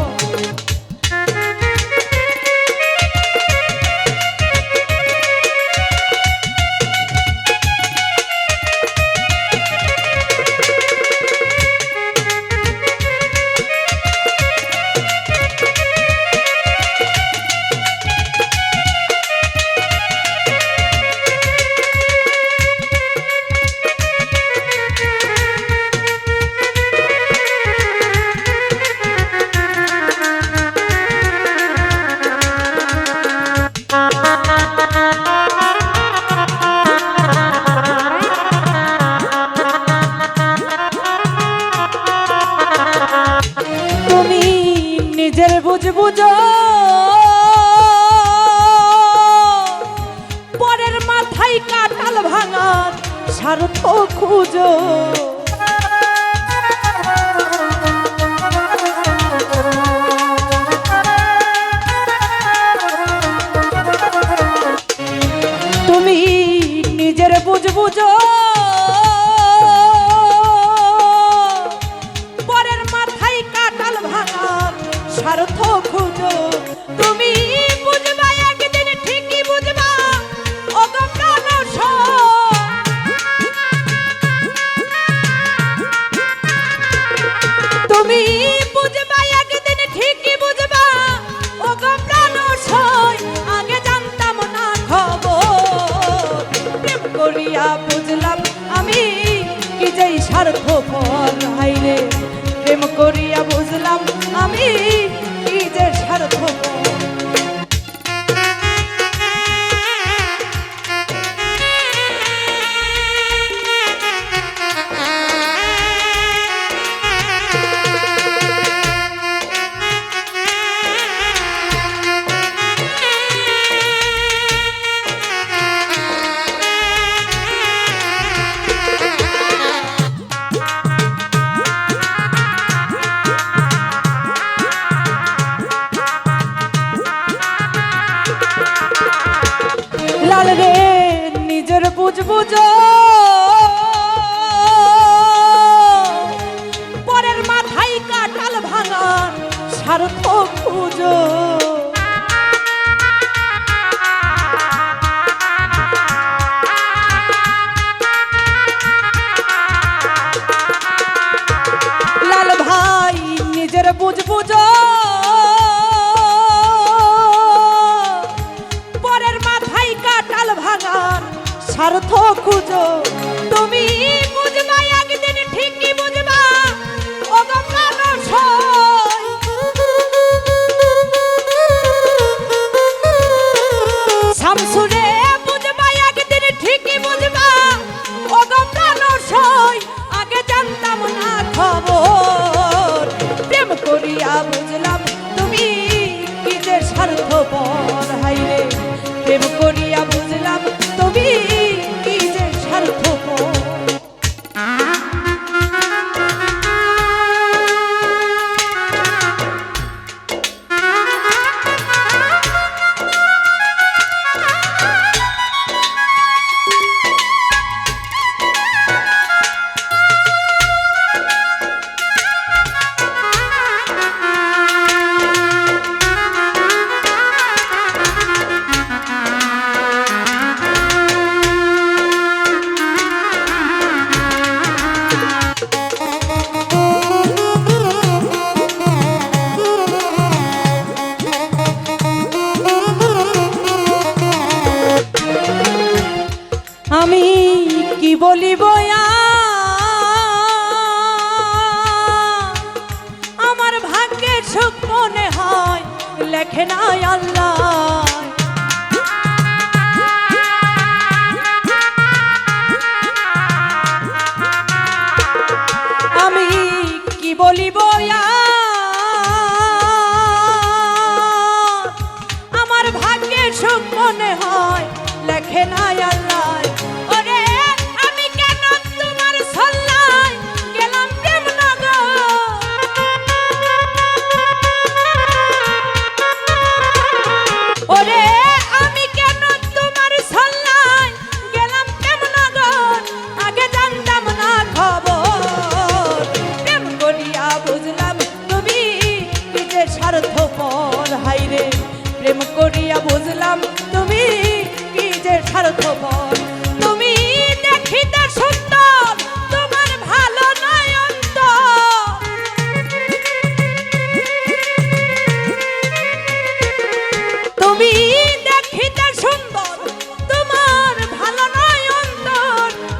নিজের বুঝ বুঝো, পরের মাথায় কাটাল ভাঙার স্বার্থ খুঁজো। তুমি নিজের বুঝ বুঝো, স্বার্থ খুঁজো। তুমি বুঝবা একদিন ঠিকই বুঝবা, ও গো প্রাণস। তুমি বুঝবা একদিন ঠিকই বুঝবা, ও গো প্রাণস। আগে জানতাম না খবর, প্রেম করিয়া বুঝলাম আমি কি যেই স্বার্থপর। হাইরে প্রেম করিয়া বুঝলাম আমি কি যে স্বার্থপর। বুঝবুঝো পরের মাথায় কাটাল ভাঙার স্বার্থ খুঁজো লাল ভাই নিজের বুঝবুঝো পরের মাথায় কাটাল ভাঙার স্বার্থ খুঁজো তুমি বুঝবা একদিন ঠিকই বুঝবা ও গো প্রাণসই শামসুরে বুঝবা একদিন ঠিকই বুঝবা ও গো প্রাণসই আগে জানতাম না খবর প্রেম করিয়া বুঝলাম তুমি কি যে স্বার্থপর হাইরে প্রেম করিয়া বুঝলাম তুমি কি যে স্বার্থপর আমি কি বলিব আমার ভাগ্যের সুখ মনে হয় লেখে নাই আল্লাহ আমি কি বলিব আমার ভাগ্যের সুখ মনে হয় লেখে নাই আল্লাহ প্রেম করিয়া বুঝলাম তুমি কি যে স্বার্থপর তুমি দেখিতে সুন্দর তোমার ভালো নয়ন্ত তুমি দেখিতে সুন্দর তোমার ভালো নয়ন্ত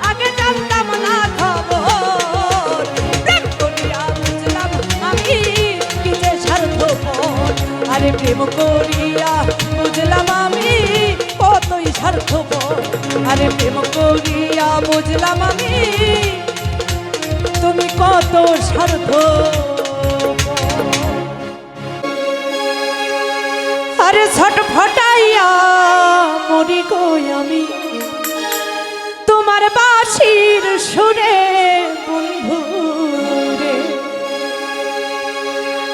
আগে জানতাম না খবর প্রেম করিয়া বুঝলাম আমি কি যে স্বার্থপর আরে প্রেম করিয়া বুঝলাম আমি কতই স্বার্থপর আরে প্রেম করিয়া বুঝলাম আমি তুমি কত স্বার্থপর আরে ছটফটাইয়া মরি গো আমি তোমার বাঁশির সুরে বন্ধু রে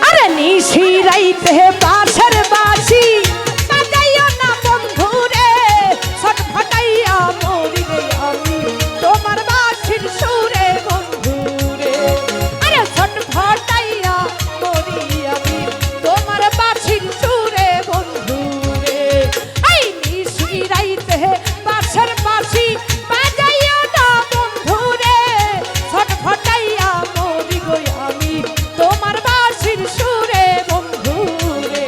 আরে নিশিরাইতে বাঁশের বাঁশি বাজাইও না বন্ধু রে ছটফটাইয়া মরি রে আমি তোমার বাঁশির সুরে বন্ধু রে আরে ছটফটাইয়া মরি আমি তোমার বাঁশির সুরে বন্ধু রে এই নিশিরাইতে বাঁশের বাঁশি বাজাইও না বন্ধু রে ছটফটাইয়া মরি গো আমি তোমার বাঁশির সুরে বন্ধু রে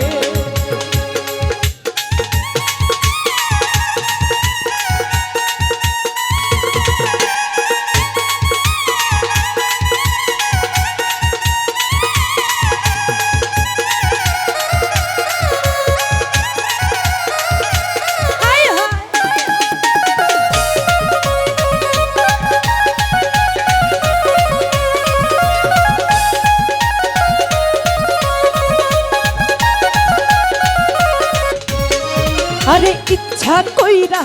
হায় হায় আরে ইচ্ছা কইরা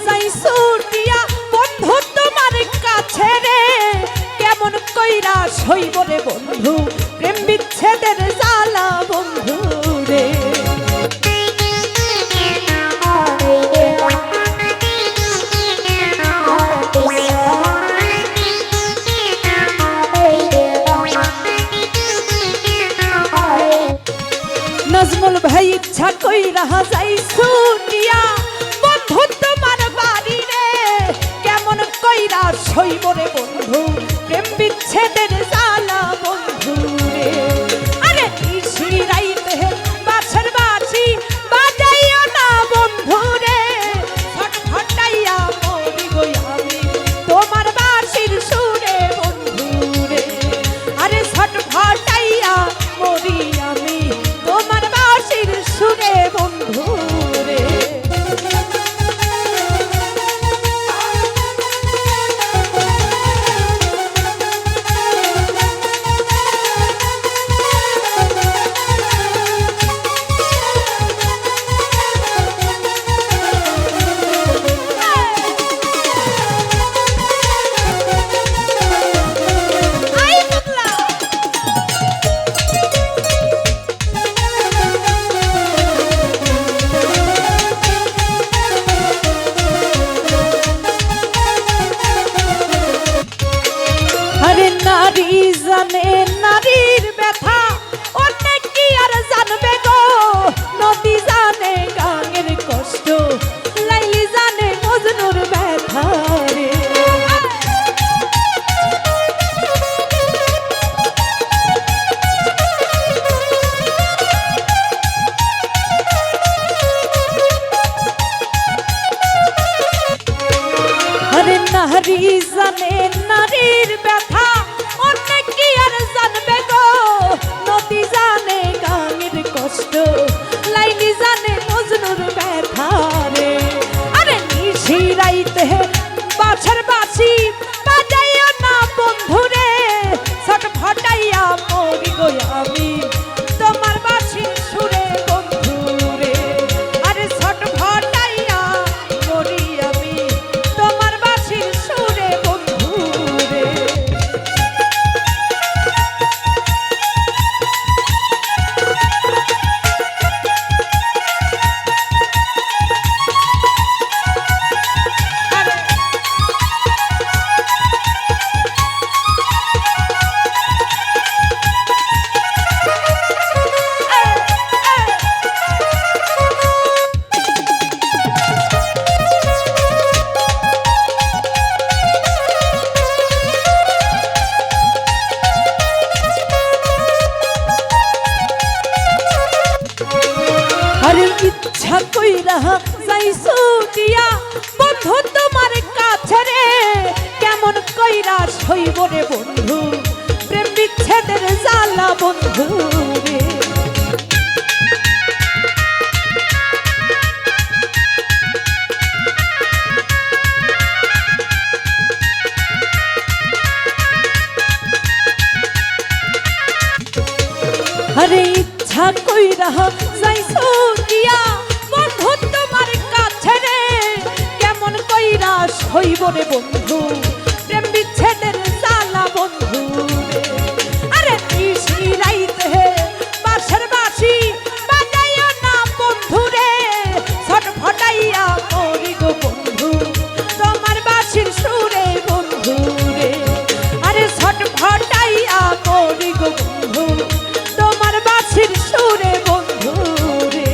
যাই ছুটিয়া বন্ধু তোমার কাছে রে কেমন কইরা সইব রে বন্ধু প্রেম বিচ্ছেদের জ্বালা বন্ধু রে নাজমুল ভাই ইচ্ছা কইরা যাই ছুটিয়া বন্ধু তোমার বাড়ি রে কেমন কইরা সইব রে বন্ধু প্রেম বিচ্ছেদের জ্বালা বন্ধু রে আরে নিশি রাইতে বাঁশের বাঁশি বাজাইও না বন্ধু রে ছটফটাইয়া মরি গো আমি তোমার বাঁশির সুরে বন্ধু রে আরে ছটফটাইয়া মরি আমি তোমার বাঁশির সুরে বন্ধু রে আরে নারী জানে নারীর ব্যথা অনেক কি আর জানবে গো নদী জানে গাঙের কষ্ট লাইলি জানে মজনুর ব্যথা রে আরে নারী জানে নারীর ব্যথা অনেক কি আর জানবে গো নদী জানে গাঙের কষ্ট লাইলি জানে মজনুর ব্যথা রে আরে নিশি রাইতে বাঁশের বাঁশি বাজাইও না বন্ধু রে ছটফটাইয়া মরি গো আমি তোমার বাঁশির সুরে বন্ধু রে আরে ছটফটাইয়া মরি আমি তোমার বাঁশির সুরে বন্ধু রে আরে ইচ্ছা কইরা যাই ছুটিয়া বন্ধু তোমার কাছে রে কেমন কইরা সইব রে বন্ধু প্রেম বিচ্ছেদের জ্বালা বন্ধু রে আরে ইচ্ছা কইরা যাই ছুটিয়া বন্ধু তোমার কাছে রে কেমন কইরা সইব রে বন্ধু প্রেম বিচ্ছেদের জ্বালা বন্ধু রে আরে নিশি রাইতে বাঁশের বাঁশি বাজাইও না বন্ধু রে ছটফটাইয়া মরি গো বন্ধু তোমার বাঁশির সুরে বন্ধু রে আরে ছটফটাইয়া মরি গো বন্ধু তোমার বাঁশির সুরে বন্ধু রে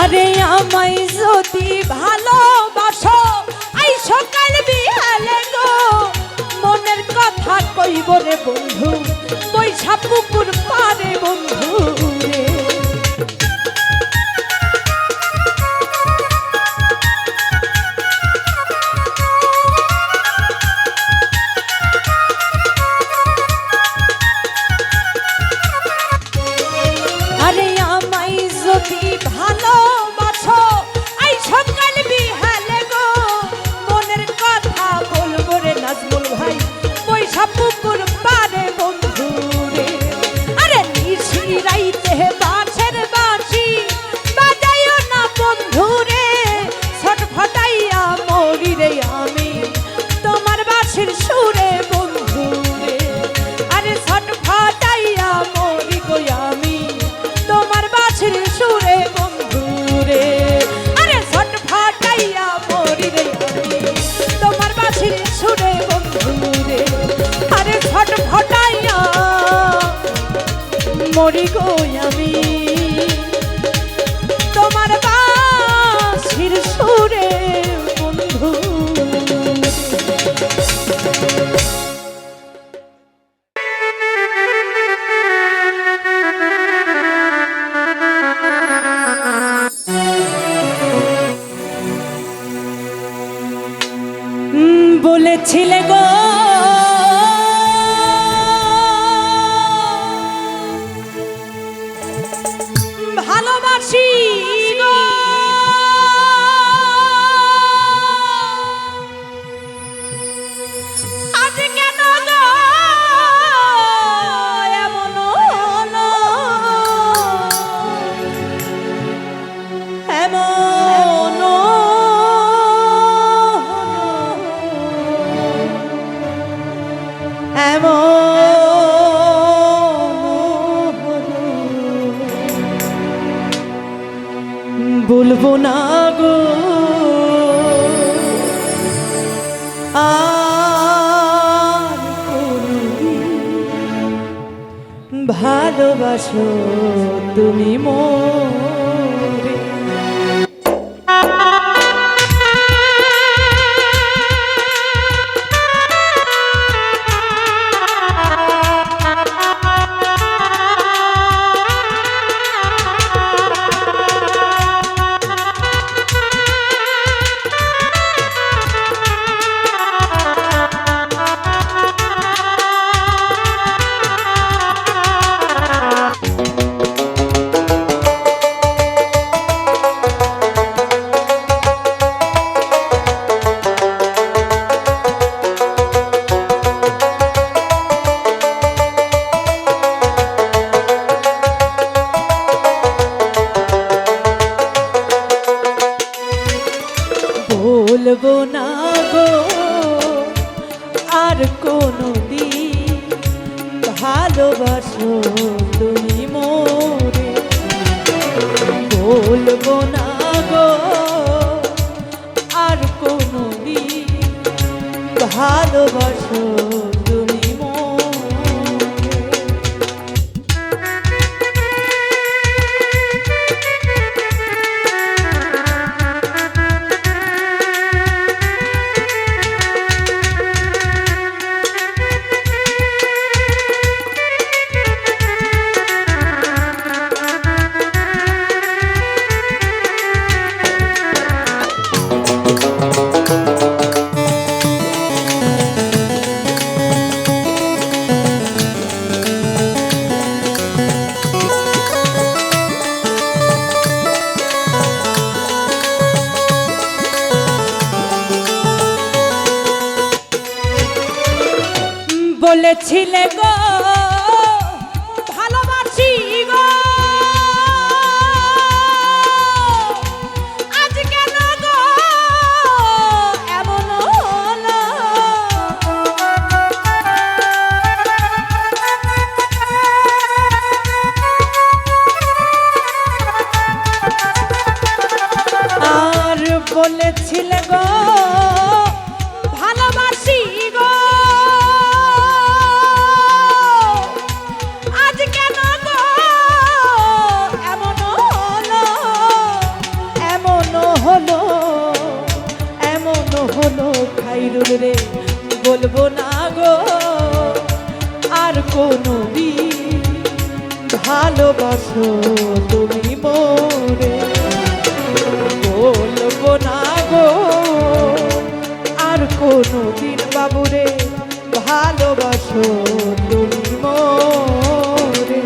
আরে আমায় যদি ভালোবাসো আই সকাল বিহালে গো মনের কথা কইব রে বন্ধু বৈশা পুকুর পারে বন্ধু রে আরে আমায় যদি ভালোবাসো আই সকাল বিহালে গো মনের কথা বলবো রে নাজমুল ভাই বৈশা পুকুর পারে বন্ধু রে আরে নিশি রাইতে মরি গো আমি তোমার বাঁশির সুরে বন্ধু। বলেছিলে গো ভালোবাসি গো, আজ কেন গো এমন হলো, এমন বলবো না গো আর কোনদিন, ভালোবাসো তুমি মোরে। বলবো না গো আর কোনদিন, ভালোবাসো তুমি মোরে। বলবো না গো আর কোনদিন, ভালোবাসো তুমি মোরে। বলেছিলে গো ভালোবাসি গো, আজ কেন গো এমন হলো, আর বলেছিলে গো ভালোবাসি গো, খাইরুল রে বলবো না গো আর কোনদিন, ভালোবাসো তুমি মোরে। বলবো না গো আর কোনদিন বাবুরে, ভালোবাসো তুমি মোরে।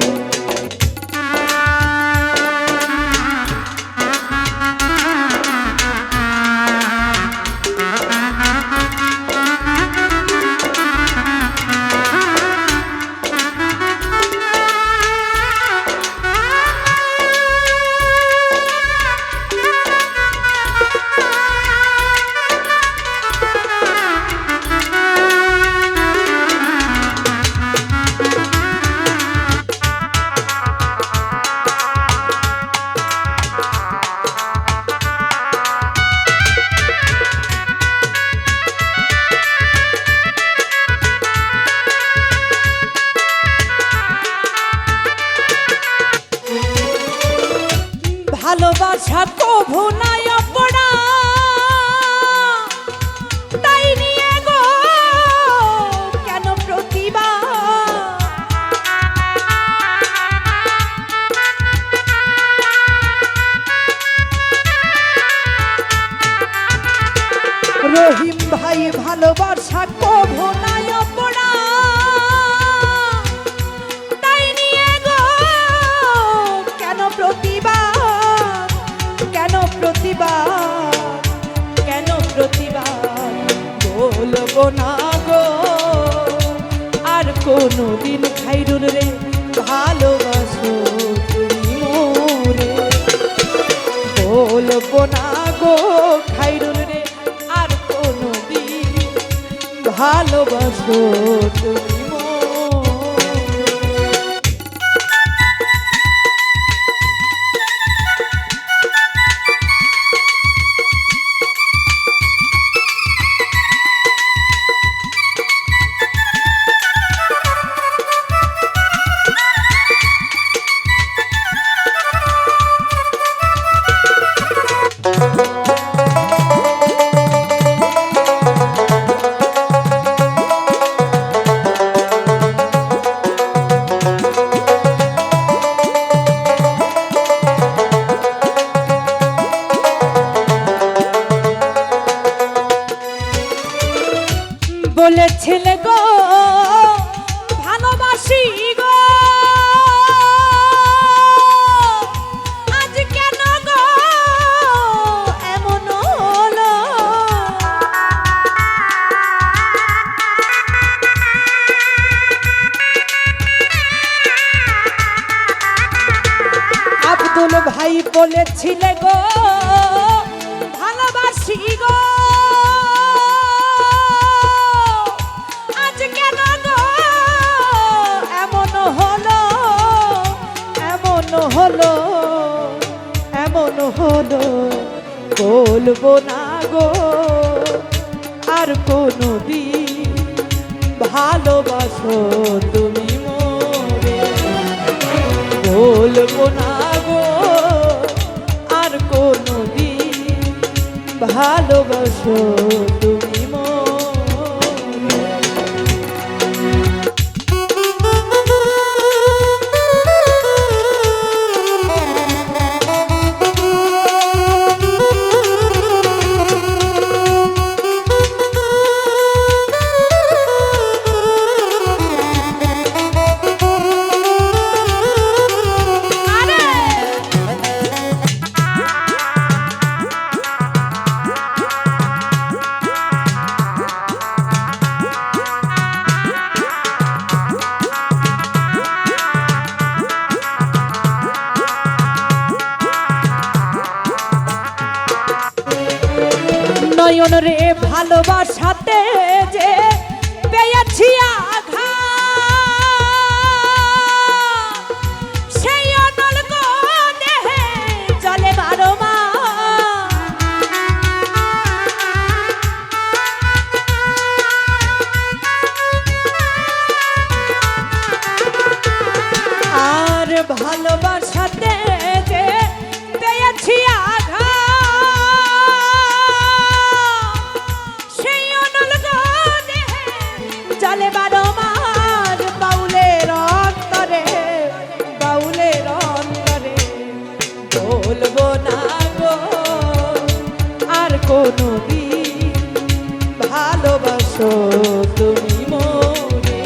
ভালোবাসা কভু নাই অপরা তাই নিয়ে গো কেন প্রতিভা রহিম ভাই ভালোবাসা কভু নাই অপরা তাই নিয়ে গো কেন প্রতিভা কেন প্রতিভা কেন প্রতিভা বলবো না গো আর কোনদিন খাইরুল রে ভালোবাসো তুমি মোরে বলবো না গো খাইরুল রে আর কোনদিন ভালোবাসো তুমি বলেছিলে গো ভালোবাসি গো আজ কেন গো এমন হলো আব্দুল ভাই বলেছিলে গো ভালোবাসি গো হলো এমন হলো বলবো না গো আর কোনদিন ভালোবাসো তুমি মোরে বলবো না গো আর কোনদিন ভালোবাসো তুমি নয়ন রে ভালোবাসাতে যে পেয়েছি আঘাত সেই অনল গো দেহে চলে বারো আর ভালোবাসাতে যে পেয়েছি আঘাত চলে বারো মার বাউলের অন্তরে বলবো না গো আর কোনদিন ভালোবাসো তুমি মোরে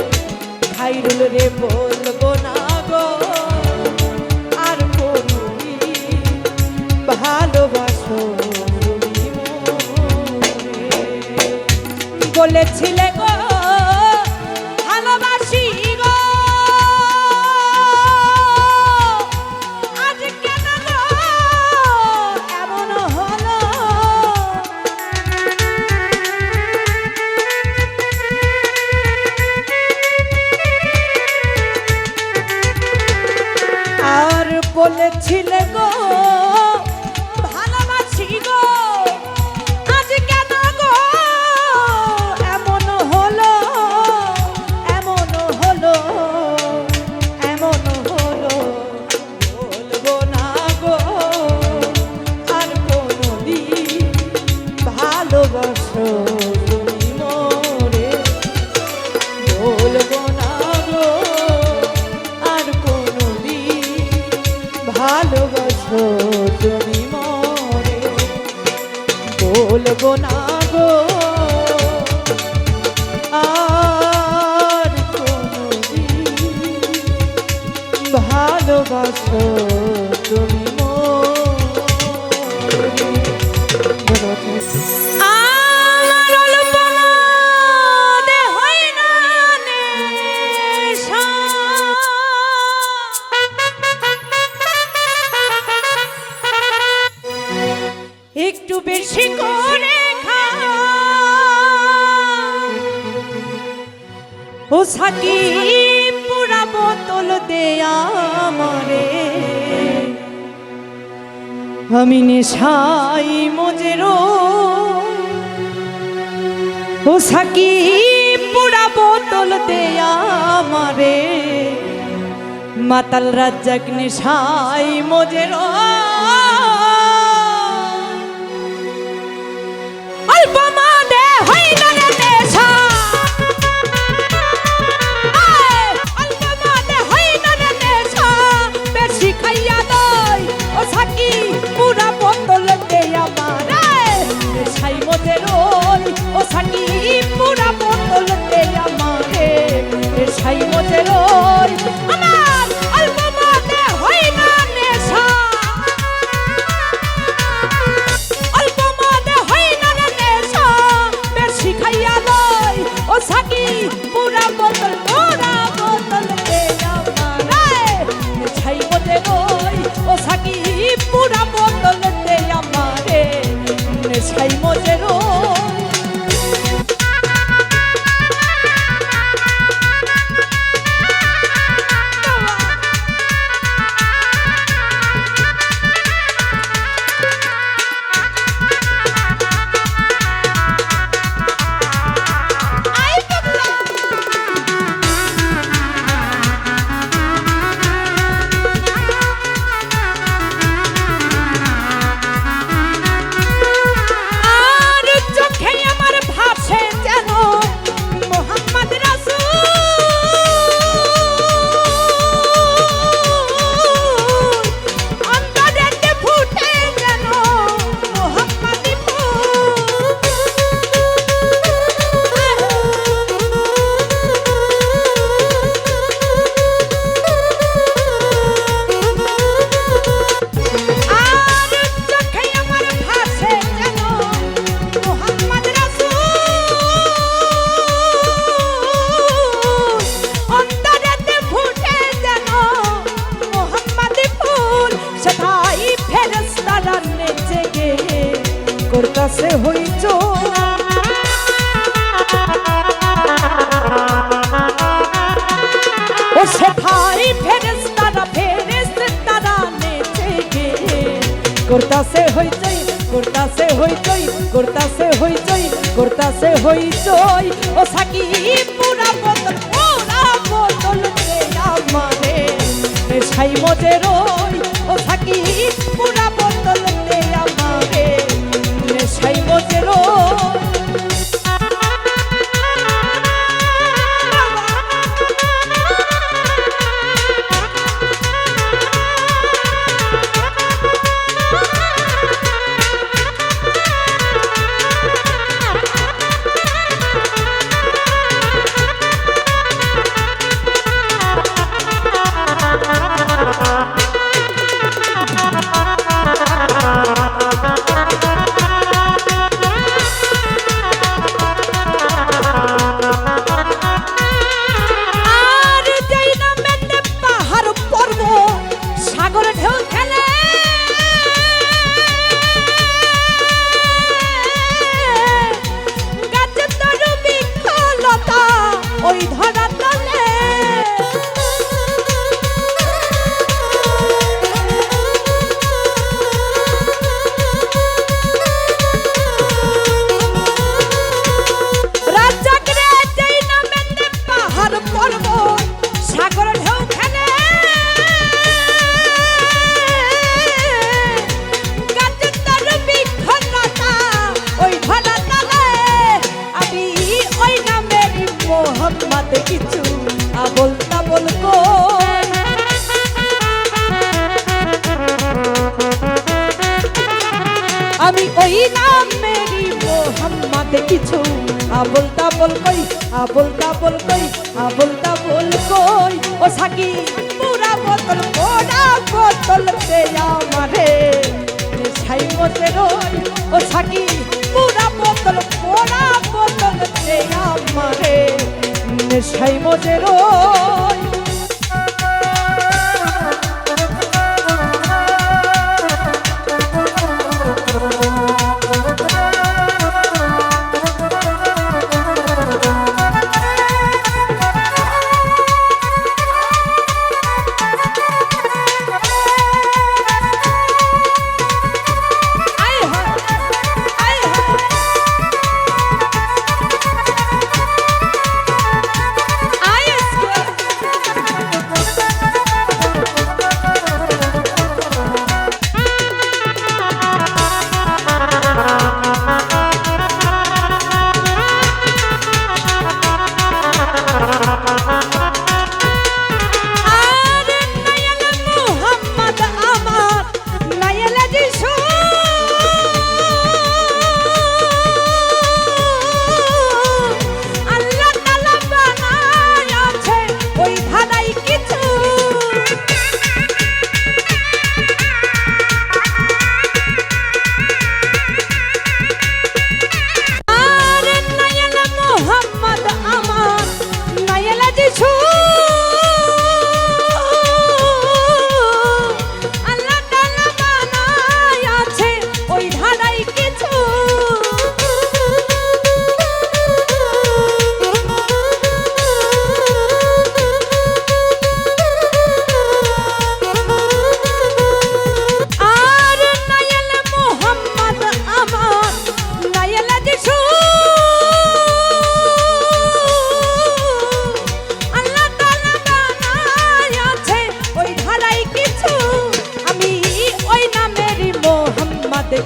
খাইরুল রে বলবো না গো আর কোনদিন ভালোবাসো তুমি মোরে বলেছিলে গো ভালোবাসি গো আজ কেন গো এমন হলো আর বলেছিলে গো ভালোবাসি গো আজ কেন গো এমন হলো বলবো না গো ভালোবাসো তুমি মরে বলবো না গো আর কোনদিন ভালোবাসো তুমি মরে আমার অল্পনা দেহই না নেশা একটু বেশি করে খা ও সাকি পুরা বোতল দে আমারে আমি নেশাই মজেরো ও সাকি পুরা বোতল দে আমারে মাতাল রাজ্জাক নেশাই মজেরো অল্পমা দে হই না রে নেশা অল্পমা দে হই না রে নেশা বেশি খাইয়া দই ও সাকি পুরা বোতল দে আমারে নেশাই মজে রই ও সাকি পুরা বোতল দে আমারে নেশাই মজে রই আমার অল্পমা দে হই না নেশা অল্পমা দে হই না রে নেশা বেশি খাইয়া লই ও সাকি পুরা বোতল দে আমারে নেশাই মজে রই ও সাকি পুরা বোতল দে আমারে নেশাই মজে রই করতাছে হইচো ও সেথাই ফেরেশতারা নেচে গে করতাছে হইচই করতাছে হইচই করতাছে হইচই করতাছে হইচই ও সাকি পুরা বোতল দে আমারে নেশাই মজে রই ও সাকি পুরা বোতল দে আমারে নেশাই মজে রই আমি ওই নামেরই মোহাম্মদ কিছু আবল তাবল কই আবল তাবল কই আবল তাবল কই ও সাকি পুরা বোতল দে আমারে নেশাই মজে রই ও সাকি পুরা বোতল দে আমারে নেশাই মজে রই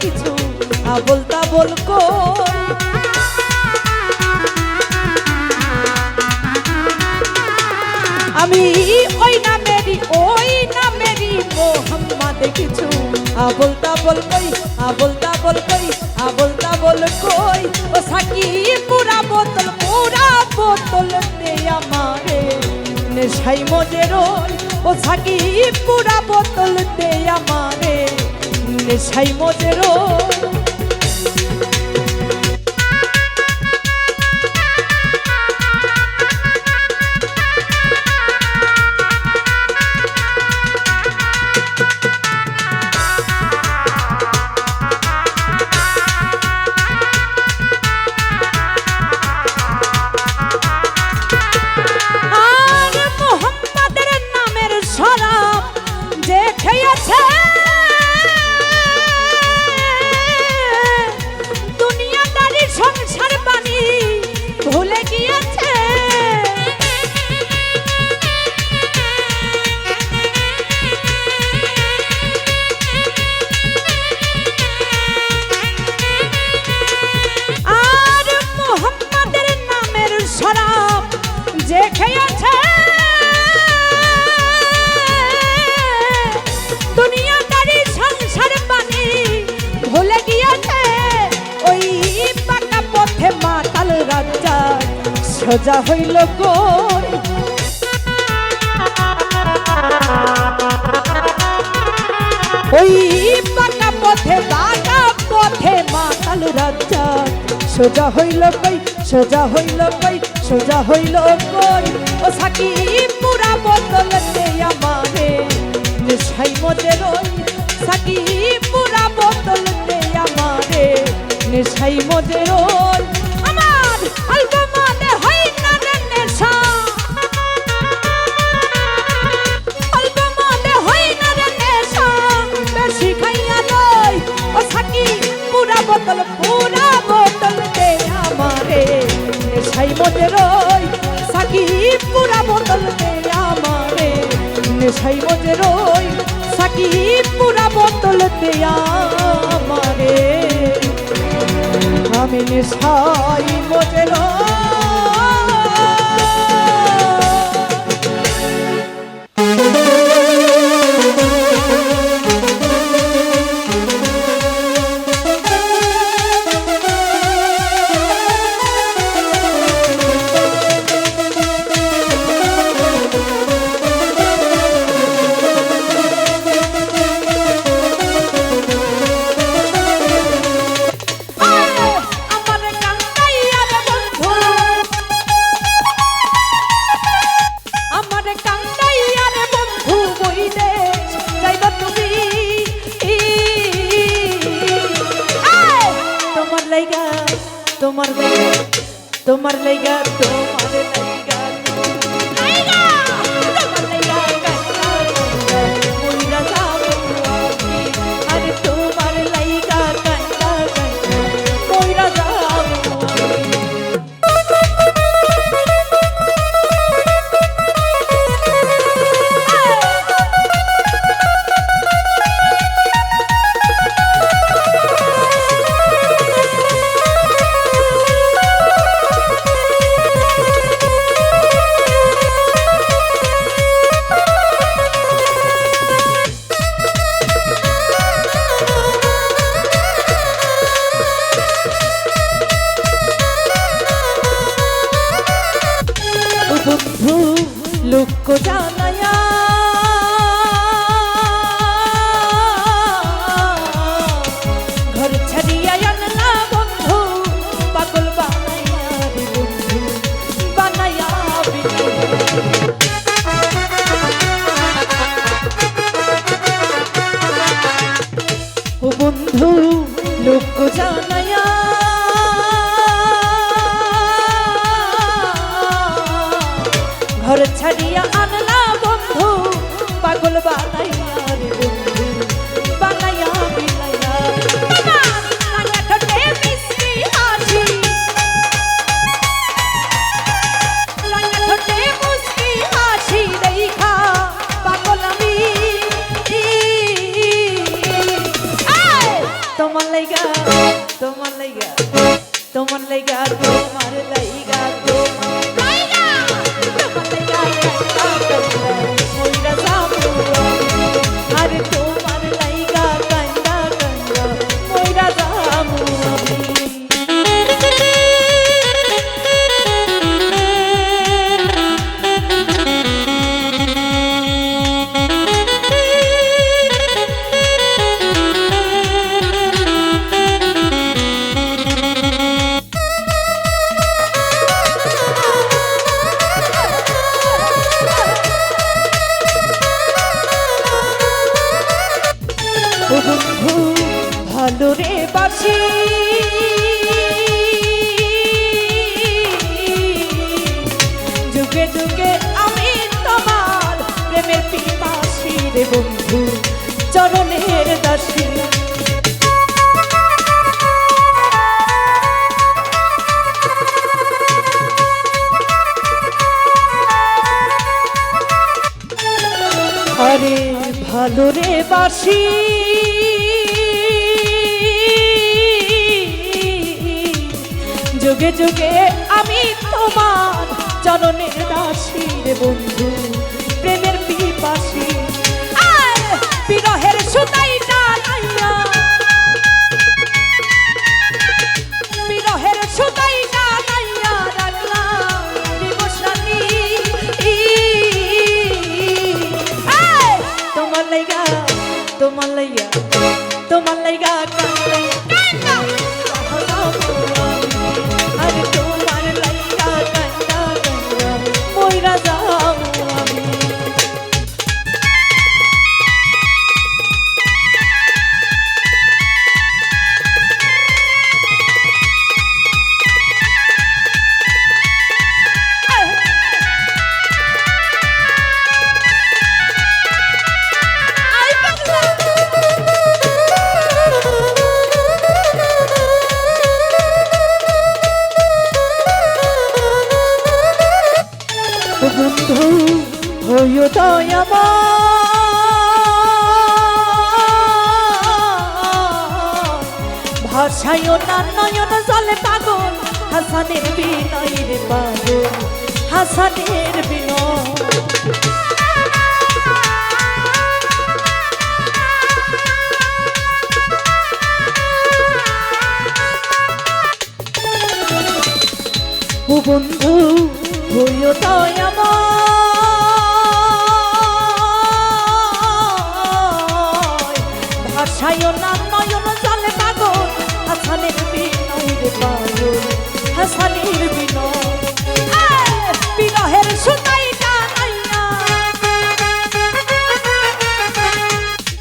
কিছু আবল তাবল কই আমি ওই নামেরই মোহাম্মদ কিছু আবল তাবল কই আবল তাবল কই আবল তাবল কই ও সাকি পুরা বোতল দে আমারে নেশাই মজে রই ও সাকি পুরা বোতল দে আমারে নেশাই মজে রই সোজা হইল কই ওই বাঁকা পথে মাতাল রাজা সোজা হইল কই সোজা হইল কই সোজা হইল কই ও সাকি পুরা বোতল দে আমারে নেশাই মজে রই সাকি পুরা বোতল দে আমারে নেশাই মজে রই আমার অল্প মনে হয় না রে নেশা অল্প মনে হয় না রে নেশা বেশি খাইয়া লই ও সাকি পুরা বোতল দে আমারে নেশাই মজে রই সাকি পুরা বোতল দে আমারে নেশাই মজে রই সাকি পুরা বোতল দে আমারে আমি নেশাই মজে রই তোমার লাইগা তোমার লাইগা তোমার লাইগা তোমার লাইগা মইরা যাবো আমি আরে তোমার লাইগা কাইন্দা কাইন্দা মইরা যাবো আমি বন্ধু লোক জানায়া ঘর ছাড়িয়া আনলা বন্ধু পাগল বানাইয়া রে বন্ধু বানাইয়া ও বন্ধু লোক জানায়া ঘর ছাড়িয়া আনলা বন্ধু পাগল বানাইয়া রে বন্ধু বানাইয়া বিলাইয়া তোমার ঠোঁটে মিষ্টি হাসি ঠোঁটে মিষ্টি হাসি দেখা পাগল আমি তোমার লাইগা তোমার লাইগা তোমার লাইগা তোমার লাইগা তোমার লাইগা মইরা যাবো আরে তোমার লাইগা কান্দা কান্দা মইরা যাবো আমি বন্ধু ভালো রে বাসি যুগে যুগে আমি তোমার প্রেমের পিপাসী রে বন্ধু চরণের দাসী আরে ভালো রে বাসি যুগে যুগে আমি তোমার চরণের দাসী রে বন্ধু প্রেমের পিপাসী বিরহের সুতাই টানাইয়া বিরহের সুতাই টানাইয়া রাখলাম দিবস রানী তোমার লাইগা তোমার লাইগা তোমার লাইগা কান্দা আরে তোমার লাইগা কান্দা কান্দা মইরা যাবো আমি বন্ধু হইও দয়াময় ভাষায়ও না নয়ন জলে পাগল হাসানের বিনয় রে পাগল হাসানের বিনয় ও বন্ধু হইও দয়াময় ভাষায়ও না নয়ন জলে পাগল হাসানের বিনয় রে পাগল হাসানের বিনয় বিরহের সুতাই টানাইয়া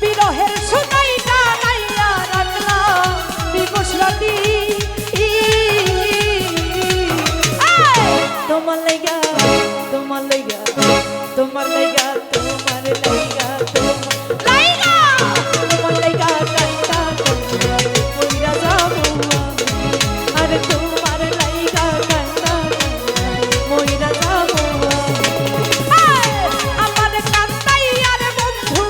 বিরহের সুতাই টানাইয়া রাখলাম দিবস রাতি তোমার লাইগা তোমার লাইগা তোমার লাইগা কান্দা কান্দা মইরা যাবো আরে তোমার লাইগা কান্দা কান্দা মইরা যাবো আমার কান্দাই আর বন্ধু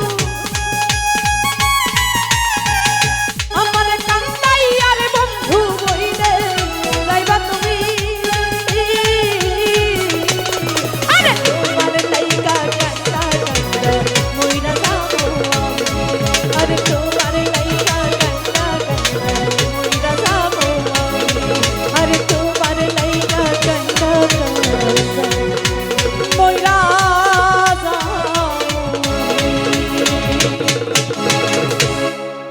আমার কান্দাই আর বন্ধু বইরে যাইবা তুমি আরে তোমার লাইগা কান্দা কান্দা মইরা যাবো আরে